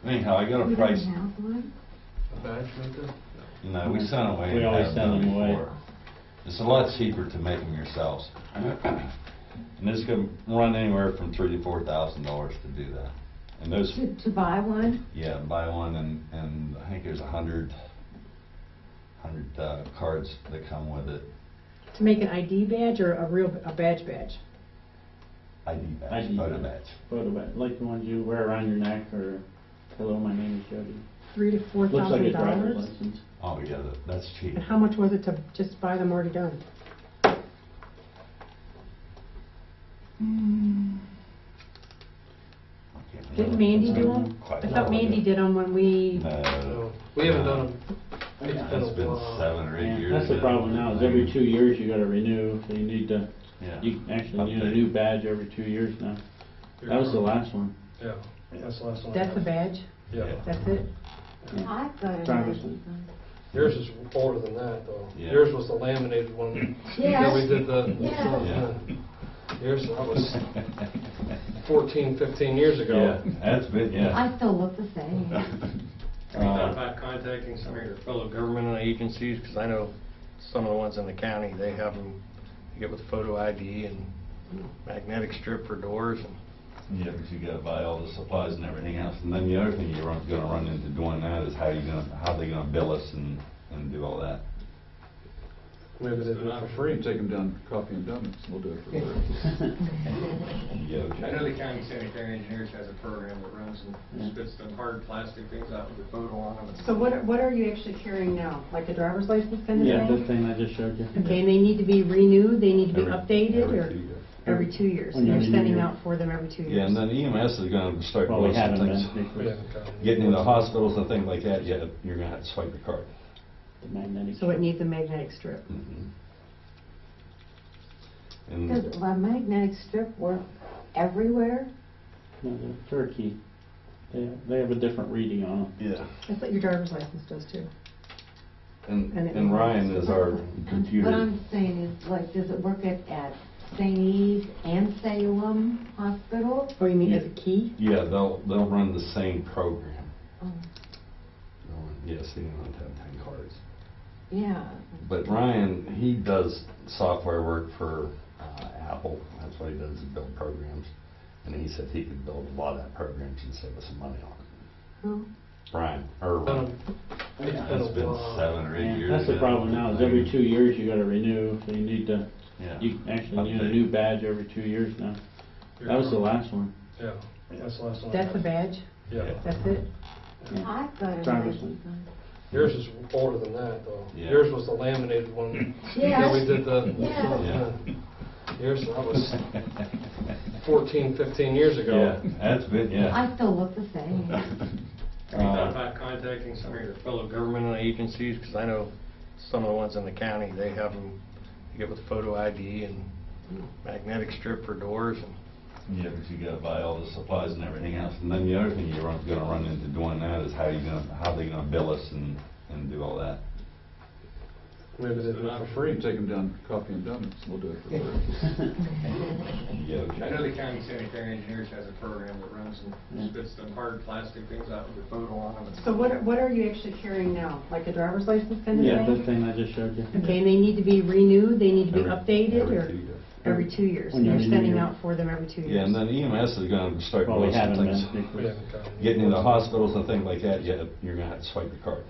Anyhow, I got a We price. didn't have one? A badge maker? No, we sent them away. We and always have send done them away. before. It's a lot cheaper to make them yourselves. And this could run anywhere from $3,000 to $4,000 to do that. And those, To buy one? yeah, buy one and I think there's 100 cards that come with it. To make an ID badge or a badge badge? ID badge, ID photo badge. badge. Photo badge, like the ones you wear around your neck or, hello, my name is Jody. $3,000 to Looks like a driver's $4,000? license. Oh yeah, that's cheap. And how much was it to just buy them already done? I can't Didn't remember. Mandy do them? Quite I a thought while Mandy ago. did them when we... No. No, we haven't done them. It's been 7 or 8 Yeah, years. that's the now. problem now, is every 2 years you gotta renew, so you need to Yeah. You actually need a new badge every 2 years now. That was the last one. Yeah, that's the last one. I That's a have. badge? Yeah. That's it? I've got it. Driver's right. Yours is older than that, though. Yeah. Yours was the laminated one. Yes. That we did the. Yes. Yours, that was 14, 15 years ago. Yeah, that's been, yeah. I still look the same. Thought about contacting some of your fellow governmental agencies, because I know some of the ones in the county, they have them, you get with photo ID and magnetic strip for doors. And Yeah, but you gotta buy all the supplies and everything else. And then the other thing you're gonna run into doing that is how they gonna bill us and do all that. Maybe they do it for Free, free. take them down to Coffee and Donuts, we'll do it for free. Yeah. I know the county sanitary engineers has a program that runs and spits them hard plastic things out with a photo on them. So what are you actually carrying now? Like a driver's license kind of Yeah, thing? the thing I just showed you. Okay, and they need to be renewed, they need to be Every- updated, every or? 2 years. Every 2 years, When and you're you sending renew out for them every 2 years? Yeah, and then EMS is gonna start Well, we doing some haven't things. been. We haven't gotten it. Getting into hospitals and things like that, yeah, you're gonna have to swipe your card. The magnetic. So it needs a magnetic strip. Mhm. And Does a magnetic strip work everywhere? No, the Turkey, they have a different reading on them. yeah, That's what your driver's license does too. and Ryan is our computer. What I'm saying is, like, does it work at St. Eve's and Salem Hospital? Oh, you mean as a key? Yeah, they'll run the same program. Oh, Yes, you don't have to have 10 cards. yeah. But Ryan, he does software work for Apple. That's what he does, is build programs. And he said he could build a lot of that programs and save us some money on it. Who? Brian, It's that's been while. 7 or 8 Yeah, years. that's the ago. problem now, is every 2 years you gotta renew, so you need to, Yeah. you actually need a Update. new badge every 2 years now. That was the last one. Yeah, that's the last one. I That's a have. badge? Yeah. That's it? I've got it. Driver's right. license. Yours is older than that, though. Yeah. Yours was the laminated one. Yes. That we did the. Yes. Yours, that was 14, 15 years ago. Yeah, that's been, yeah. I still look the same. Thought about contacting some of your fellow governmental agencies, because I know some of the ones in the county, they have them, you get with photo ID and magnetic strip for doors. And Yeah, but you gotta buy all the supplies and everything else. And then the other thing you're gonna run into doing that is how they gonna bill us and do all that. Maybe they do it for Free, free. take them down to Coffee and Donuts, we'll do it for free. Yeah. I know the county sanitary engineers has a program that runs and spits them hard plastic things out with a photo on them. So what are you actually carrying now? Like a driver's license kind of Yeah, the thing? thing I just showed you. Okay, and they need to be renewed, they need to be Every- updated, every or? 2 years. Every 2 years, When and you you're renew sending your- out for them every 2 years? Yeah, and then EMS is gonna start Well, we doing some haven't things. been. We haven't gotten it. Getting into hospitals and things like that, yeah, you're gonna have to swipe your card.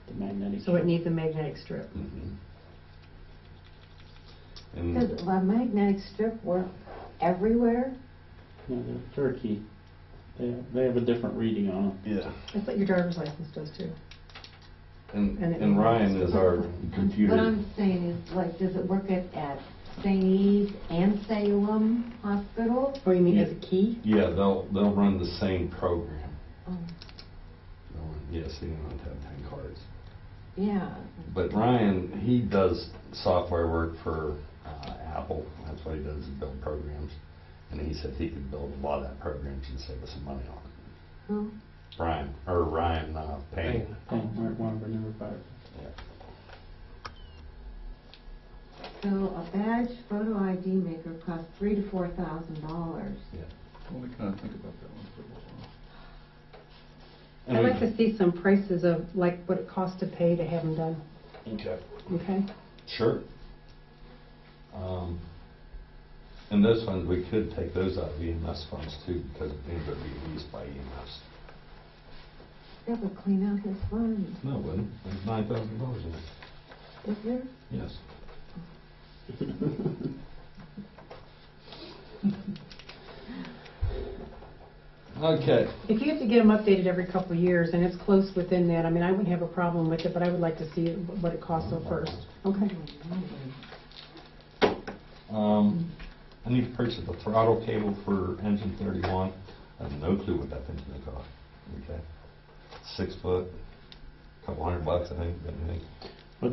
The magnetic. So it needs a magnetic strip. Mhm. And Does a magnetic strip work everywhere? No, the Turkey, they have a different reading on them. yeah, That's what your driver's license does too. and Ryan is our computer. What I'm saying is, like, does it work at St. Eve's and Salem Hospital? Oh, you mean as a key? Yeah, they'll run the same program. Oh, Yes, you don't have to have 10 cards. yeah. But Ryan, he does software work for Apple. That's what he does, is build programs. And he said he could build a lot of that programs and save us some money on it. Who? Ryan Payne. Okay, one of our newer products. So a badge photo ID maker costs $3,000 to $4,000. Yeah. Well, we kind of think about that one for a little while. And I'd we- like to see some prices of like what it costs to pay to have them done, Okay. okay? Sure. And those funds, we could take those out of EMS funds too, because these are being used by EMS. That would clean out his funds, No, it wouldn't. There's $9,000 in it. is there? Yes. Okay. If you have to get them updated every couple of years and it's close within that, I mean, I wouldn't have a problem with it, but I would like to see what it costs though first. Okay. I need to purchase a throttle cable for engine 31. I have no clue what that thing's gonna cost. Okay. 6 foot, couple $100, I think, but I think What,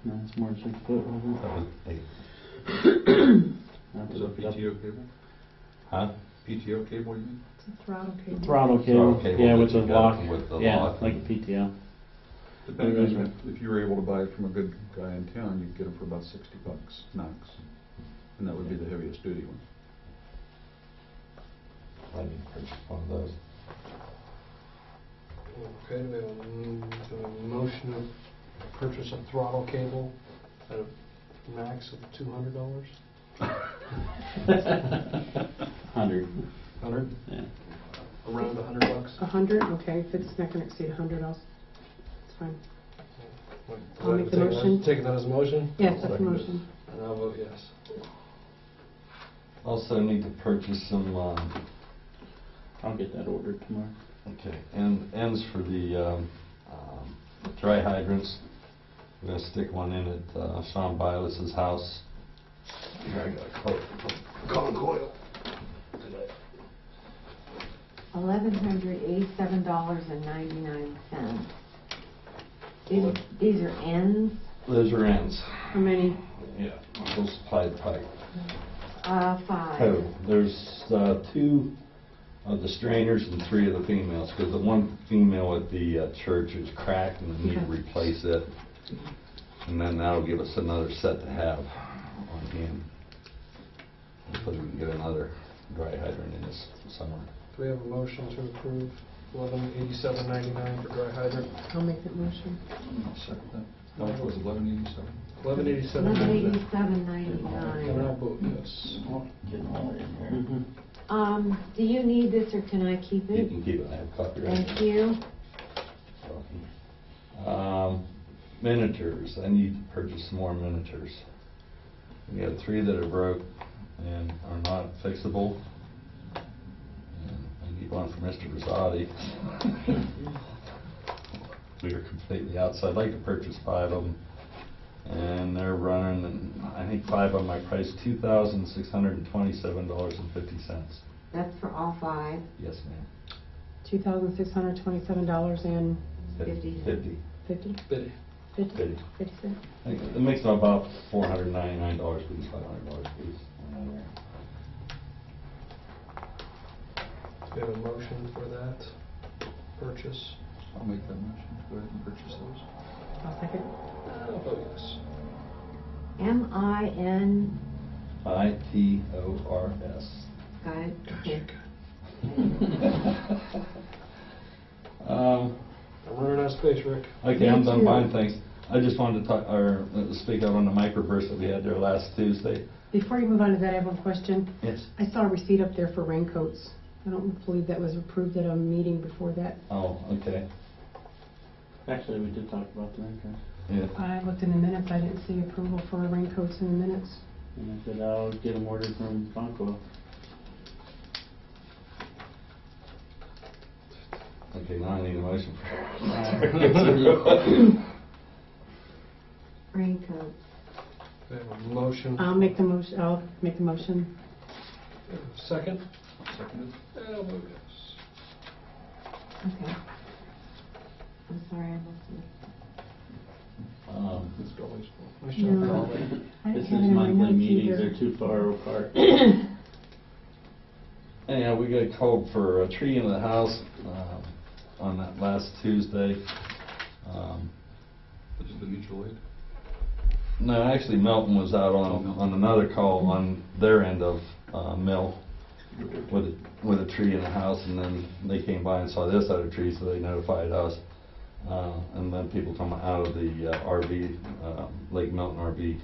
no, it's more than 6 foot, wasn't it? that was 8. Is that PTO cable? Huh? PTO cable, you mean? It's a throttle cable. Throttle cable, cable yeah, that with the you got lock, with the yeah, lock. like a PTO. Depending on if you were able to buy it from a good guy in town, you'd get them for about $60 max. And that would be the heaviest duty one. I need to purchase one of those. Okay, do we have a motion to purchase a throttle cable at a max of $200? 100, 100? yeah. Around $100? 100, okay, if it's not gonna exceed 100, it's fine. I'll make the Taking that- motion. Taking that as a motion? Yes, that's the Second it. motion. And I'll vote yes. Also need to purchase some, I'll get that ordered tomorrow. okay, ends for the dry hydrants. We're gonna stick one in at Sean Bylas's house. Here, I got a quote from Concoil today. $1,187.99. These are ends, Those are ends. How many? Yeah, those supplied pipe. 5. Oh, there's 2 of the strainers and 3 of the females, because the one female at the church is cracked and we need to replace it. And then that'll give us another set to have on hand. Hopefully we can get another dry hydrant in this summer. Do we have a motion to approve $1187.99 for dry hydrant? I'll make that motion. I'll second that. How much was it, 1187? $1187.99. And I'll $187.99. vote yes. Getting all in here. Do you need this or can I keep You it? can keep it, I have a copy right Thank here. you. Miniatures, I need to purchase some more miniatures. We have 3 that are broke and are not fixable. And I need one for Mr. Rosati. We are completely outside. I'd like to purchase 5 of them. And they're running, and I think 5 of them I priced $2,627.50. That's for all 5. Yes, ma'am. $2,627 and 50. 50. 50? Biddy. 50? 50. 50 cents? I think it makes them about $499 piece, $500 piece. Do we have a motion for that purchase? I'll make that motion. Go ahead and purchase those. I'll second. I'll vote yes. MIN, ITORS. got it? Okay. I'm running out of space, Rick. Okay, I'm done buying things. I just wanted to talk, or speak out on the microburst that we had there last Tuesday. Before you move on to that, I have one question. Yes. I saw a receipt up there for raincoats. I don't believe that was approved at a meeting before that. Oh, okay. Actually, we did talk about the rain cars. Yeah. I looked in the minutes, I didn't see approval for raincoats in the minutes. And I said, I'll get them ordered from Conco. Okay, now I need a motion Raincoat. We have a motion. I'll make the motion, We have a second. Seconded. And I'll vote yes. Okay. I'm sorry, I must Ms. Gully's fault. Nice job, No. Colin. I This didn't have it is in my monthly notes meetings, either. they're too far apart. Anyhow, we got called for a tree in the house on that last Tuesday. This is the mutual aid. No, actually Melton was out on another call on their end of Mill with a tree in the house, and then they came by and saw this other tree, so they notified us. And then people come out of the RV, Lake Milton RV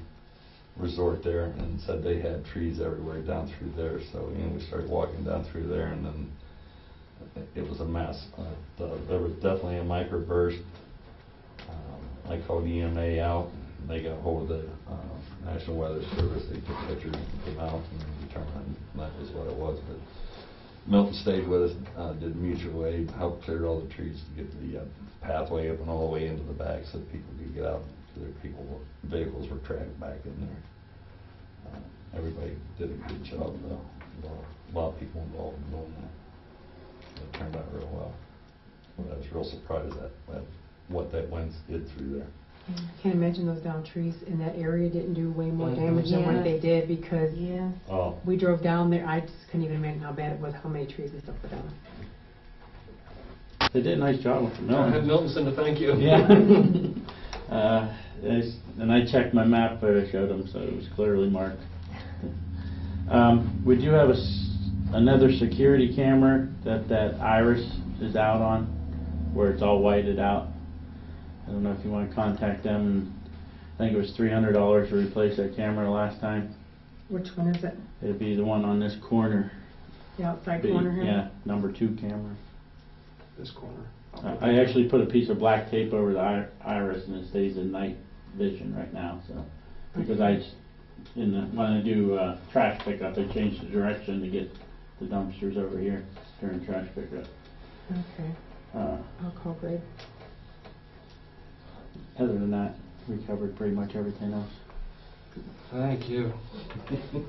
resort there, and said they had trees everywhere down through there. So we started walking down through there, and then it was a mess. There was definitely a microburst. I called EMA out. They got hold of the National Weather Service. They took pictures and came out and determined that was what it was. But Milton stayed with us, did mutual aid, helped clear all the trees to get the pathway up and all the way into the back so that people could get out. Their vehicles were tracked back in there. Everybody did a good job though. A lot of people involved in doing that. It turned out real well. I was real surprised at what that wind did through there. I can't imagine those downed trees in that area didn't do way more damage than Yeah. what they did, because Yeah. Oh, we drove down there, I just couldn't even imagine how bad it was, how many trees and stuff were down. They did a nice job with the I had mill. Milton send a thank you. Yeah. And I checked my map, but I showed them, so it was clearly marked. We do have another security camera that Iris is out on, where it's all whited out. I don't know if you want to contact them. I think it was $300 to replace that camera last time. Which one is it? It'd be the one on this corner. The outside Be- corner here? Yeah, number 2 camera. This corner. I actually put a piece of black tape over the iris, and it stays in night vision right now. So, because when I do trash pickup, I change the direction to get the dumpsters over here during trash pickup. Okay, Uh, I'll call Greg. Other than that, we covered pretty much everything else. Thank you.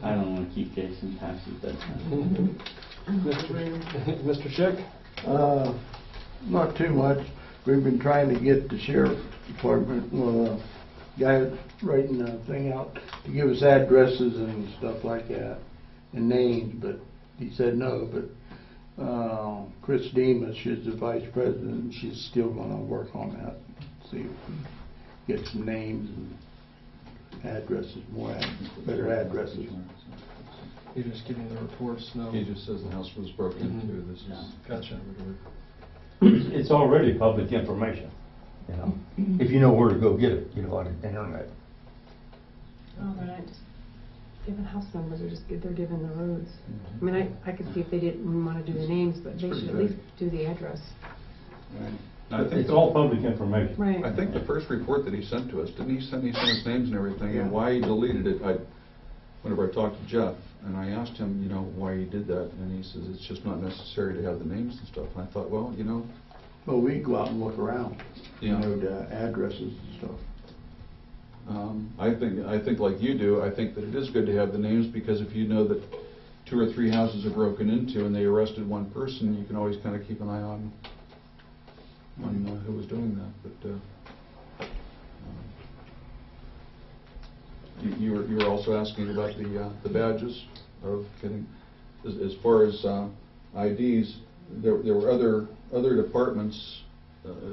I don't want to keep Jason past his bedtime. Mr. Schick? Not too much. We've been trying to get the sheriff department, guy writing a thing out to give us addresses and stuff like that, and names, but he said no, but Chris Demas, she's the vice president, she's still gonna work on that, see if we get some names and addresses, better addresses. You're just getting the reports, no? He just says the house was broken into, this is. Gotcha. It's already public information, you know, if you know where to go get it, you know, on the internet. Oh, they're not just giving house numbers, they're giving the roads. I mean, I could see if they didn't want to do the names, but they should at least do the address. I think It's all public information. Right. I think the first report that he sent to us, didn't he send his names and everything, and why he deleted it, whenever I talked to Jeff, and I asked him, you know, why he did that, and he says, it's just not necessary to have the names and stuff, and I thought, well, you know. Well, we go out and look around, you Yeah. know, the addresses and stuff. I think like you do, I think that it is good to have the names, because if you know that 2 or 3 houses are broken into and they arrested one person, you can always kind of keep an eye on who was doing that, but, you were also asking about the badges of getting, as far as IDs, there were other departments,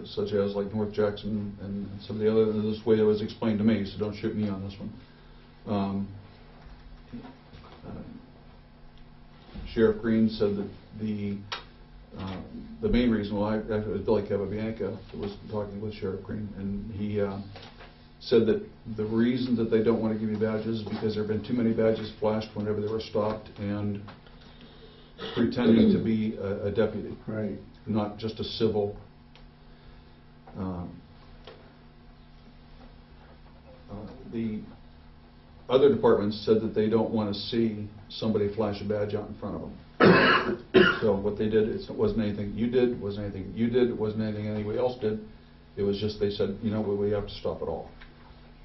such as like North Jackson and some of the other, this way it was explained to me, so don't shoot me on this one. Sheriff Green said that the main reason, well, it was Billy Cababianca that was talking with Sheriff Green, and he said that the reason that they don't want to give you badges is because there have been too many badges flashed whenever they were stopped and pretending to be a deputy, Right. not just a civil. The other departments said that they don't want to see somebody flash a badge out in front of them. So what they did, it wasn't anything you did, wasn't anything you did, it wasn't anything anybody else did. It was just they said, you know, we have to stop it all.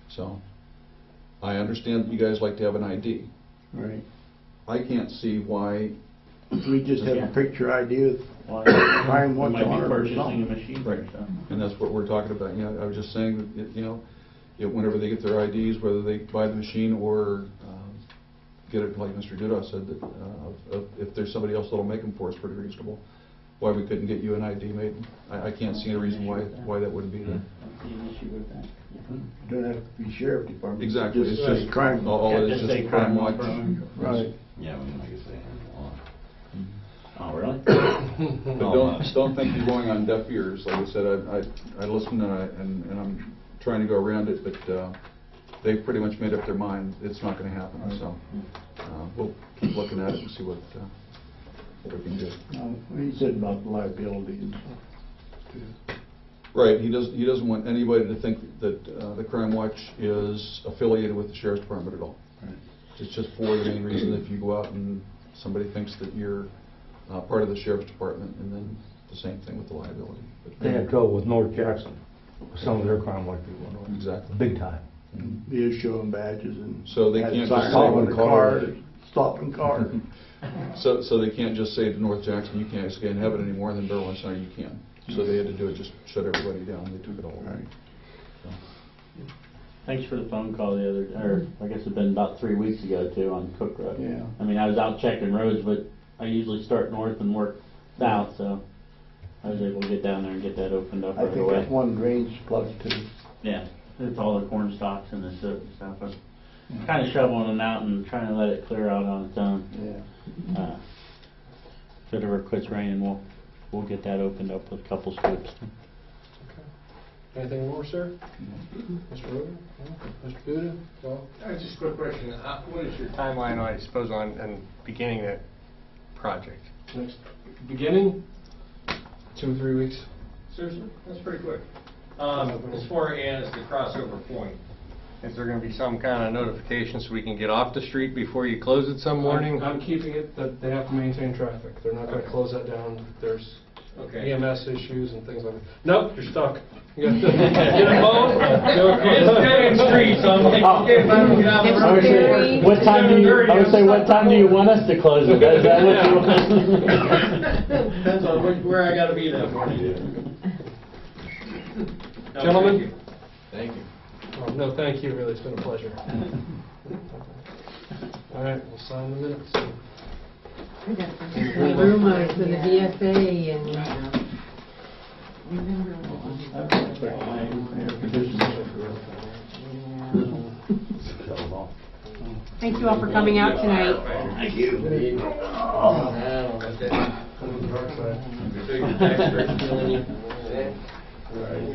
So I understand that you guys like to have an ID. Right. I can't see why. We just have a picture ID of Well, Find what's we might on be it or purchasing a something. machine or something. And that's what we're talking about. You know, I was just saying that, you know, whenever they get their IDs, whether they buy the machine or get it, like Mr. Dudas said, that if there's somebody else that'll make them for us, pretty reasonable. Why we couldn't get you an ID made? I can't see any reason why that wouldn't be there. I don't see an issue with that. Don't have to be sheriff department. Exactly. Just It's say just crime. all it is Just say just crime watch. Right. yeah, we can make it say anything we want. Oh, really? But don't think you're going on deaf ears. Like I said, I listened and I'm trying to go around it, but they've pretty much made up their mind. It's not going to happen. So we'll keep looking at it and see what we can do. He said about the liability and stuff, too. Right. He doesn't want anybody to think that the Crime Watch is affiliated with the Sheriff's Department at all. Right. It's just for the main reason if you go out and somebody thinks that you're part of the Sheriff's Department, and then the same thing with the liability. But They had trouble with North Jackson, some of their crime like people. Exactly. Big time. He is showing badges and. So they had can't signs just on say- the car, stopping car. So they can't just say to North Jackson, you can't have it anymore, and then Berlin Center, you can. So they had to do it, just shut everybody down, and they took it all away. Right. So, Thanks for the phone call the other, or I guess it's been about 3 weeks ago too, on Cook Road. Yeah. I mean, I was out checking roads, but I usually start north and work south, so I was able to get down there and get that opened up I right think away. that's one drain's plugged too. Yeah, it's all the corn stalks and the soot and stuff. I'm kind of shoveling them out and trying to let it clear out on its own. Yeah. If it ever quits raining, we'll get that opened up with a couple scoops. Anything more, sir? Mr. Roder? No? Mr. Duda? No? Just a quick question. What is your timeline, I suppose, on beginning that project? Next, beginning, 2 or 3 weeks. Seriously? That's pretty quick. As far as the crossover point, is there going to be some kind of notification so we can get off the street before you close it some morning? I'm keeping it that they have to maintain traffic. They're not going to Okay. close that down. There's Okay. EMS issues and things like that. Nope, you're stuck. You got to get a phone. It's dead street, so I'm like, okay, if I don't get out of the It's road. very- What time do you, I would say, what time do you want us to close it? Is that what you want? Depends on where I gotta be that morning. No, Gentlemen? thank you. Oh, no, thank you, really, it's been a pleasure. All right, we'll sign the minutes. We got some- The rumors and the VSA and, Remember what thank you all for coming out tonight. Thank you.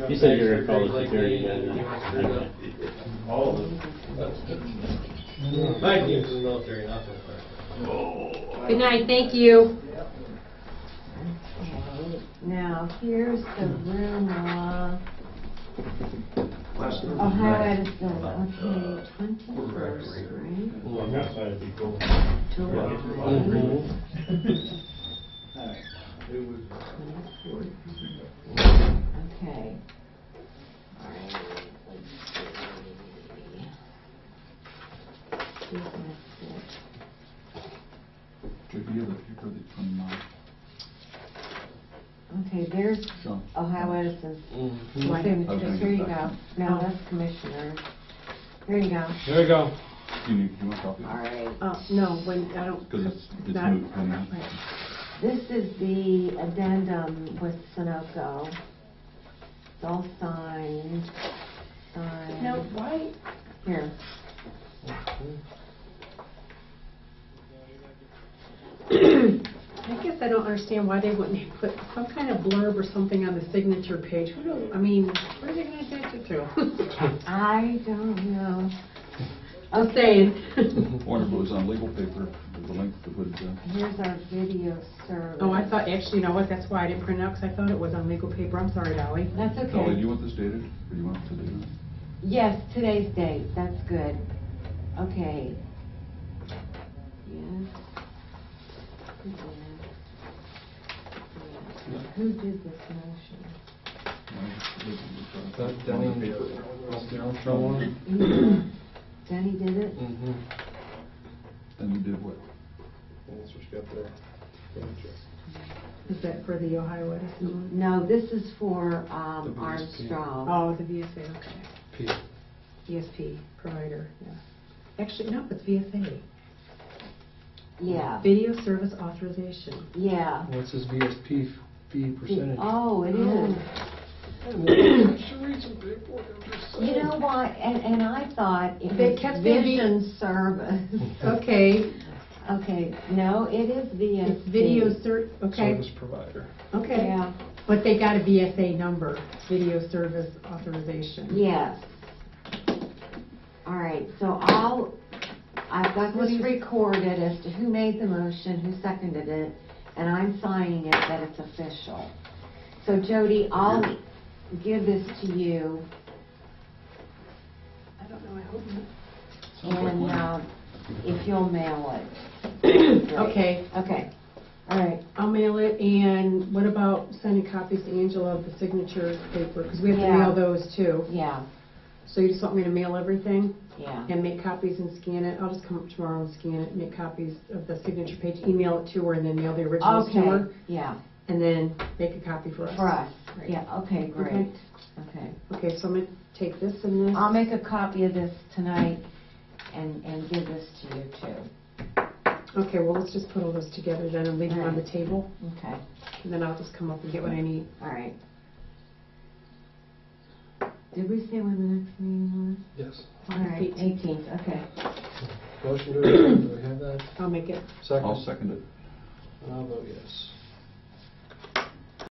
You said you were gonna call the security guy. All of them. Thank you. Military, not so Good night, thank you. Okay, now, here's the room, Ohio Edison, okay, 21st, right? July. Okay. All right, let's see. Business six. JP, you have a paper that's from, Okay, there's Sean. Ohio Edison's Mhm. signatures. Here you go. No, that's commissioners. Here you go. There you go. you want a copy? All right. No, when, I don't. Because it's not- moved. right. This is the addendum with Sunoco. It's all signed. No, why? Here. I guess I don't understand why they wouldn't put some kind of blurb or something on the signature page. I mean, what are they going to attach it to? I don't know. I'm saying. Wonder if it was on legal paper, the length that would, Here's our video service. Oh, I thought, actually, you know what, that's why I didn't print it out, because I thought it was on legal paper. I'm sorry, Dolly. That's Dolly, do okay. you want this dated, or do you want it today? Yes, today's date. That's good. Okay. Yes. Yes. Yes. Who did this motion? That Denny and the Armstrong one? Denny did it? Mm-hmm. And you did what? That's what you got there. Is that for the Ohio Edison one? No, this is for The VSP. Armstrong. Oh, the VSA, okay. P. ESP provider, yeah. Actually, no, it's VSA. Yeah. Video Service Authorization. Yeah. What's his VSP fee percentage? Oh, it is. I should read some paperwork, I'm just saying. You know what, and I thought it They was kept saying Vision Service. Okay, Okay, no, it is VSP. it's Video okay, Service provider. okay. Yeah, But they got a VSA number, Video Service Authorization. yes. All right, so I've got this recorded as to who made the motion, who seconded it, and I'm signing it that it's official. So Jody, I'll give this to you, I don't know, I hope and if you'll mail it. not. Okay, Okay, all right. I'll mail it, and what about sending copies to Angela of the signature paper? Because we have to Yeah. mail those too. Yeah, So you just want me to mail everything? yeah. And make copies and scan it? I'll just come up tomorrow and scan it, make copies of the signature page, email it to her, and then mail the originals to Okay, her, yeah, and then make a copy for us. for us. Right. Yeah, okay, great. Okay. Okay, so I'm take this and this. I'll make a copy of this tonight and give this to you too. Okay, well, let's just put all those together then and leave them on the Alright. table. Okay, And then I'll just come up and get what I need. all right. Did we say when the next meeting Yes. was? All right, 18th, okay. Motion to adjourn, do we have that? I'll make it. Second? I'll second it. And I'll vote yes.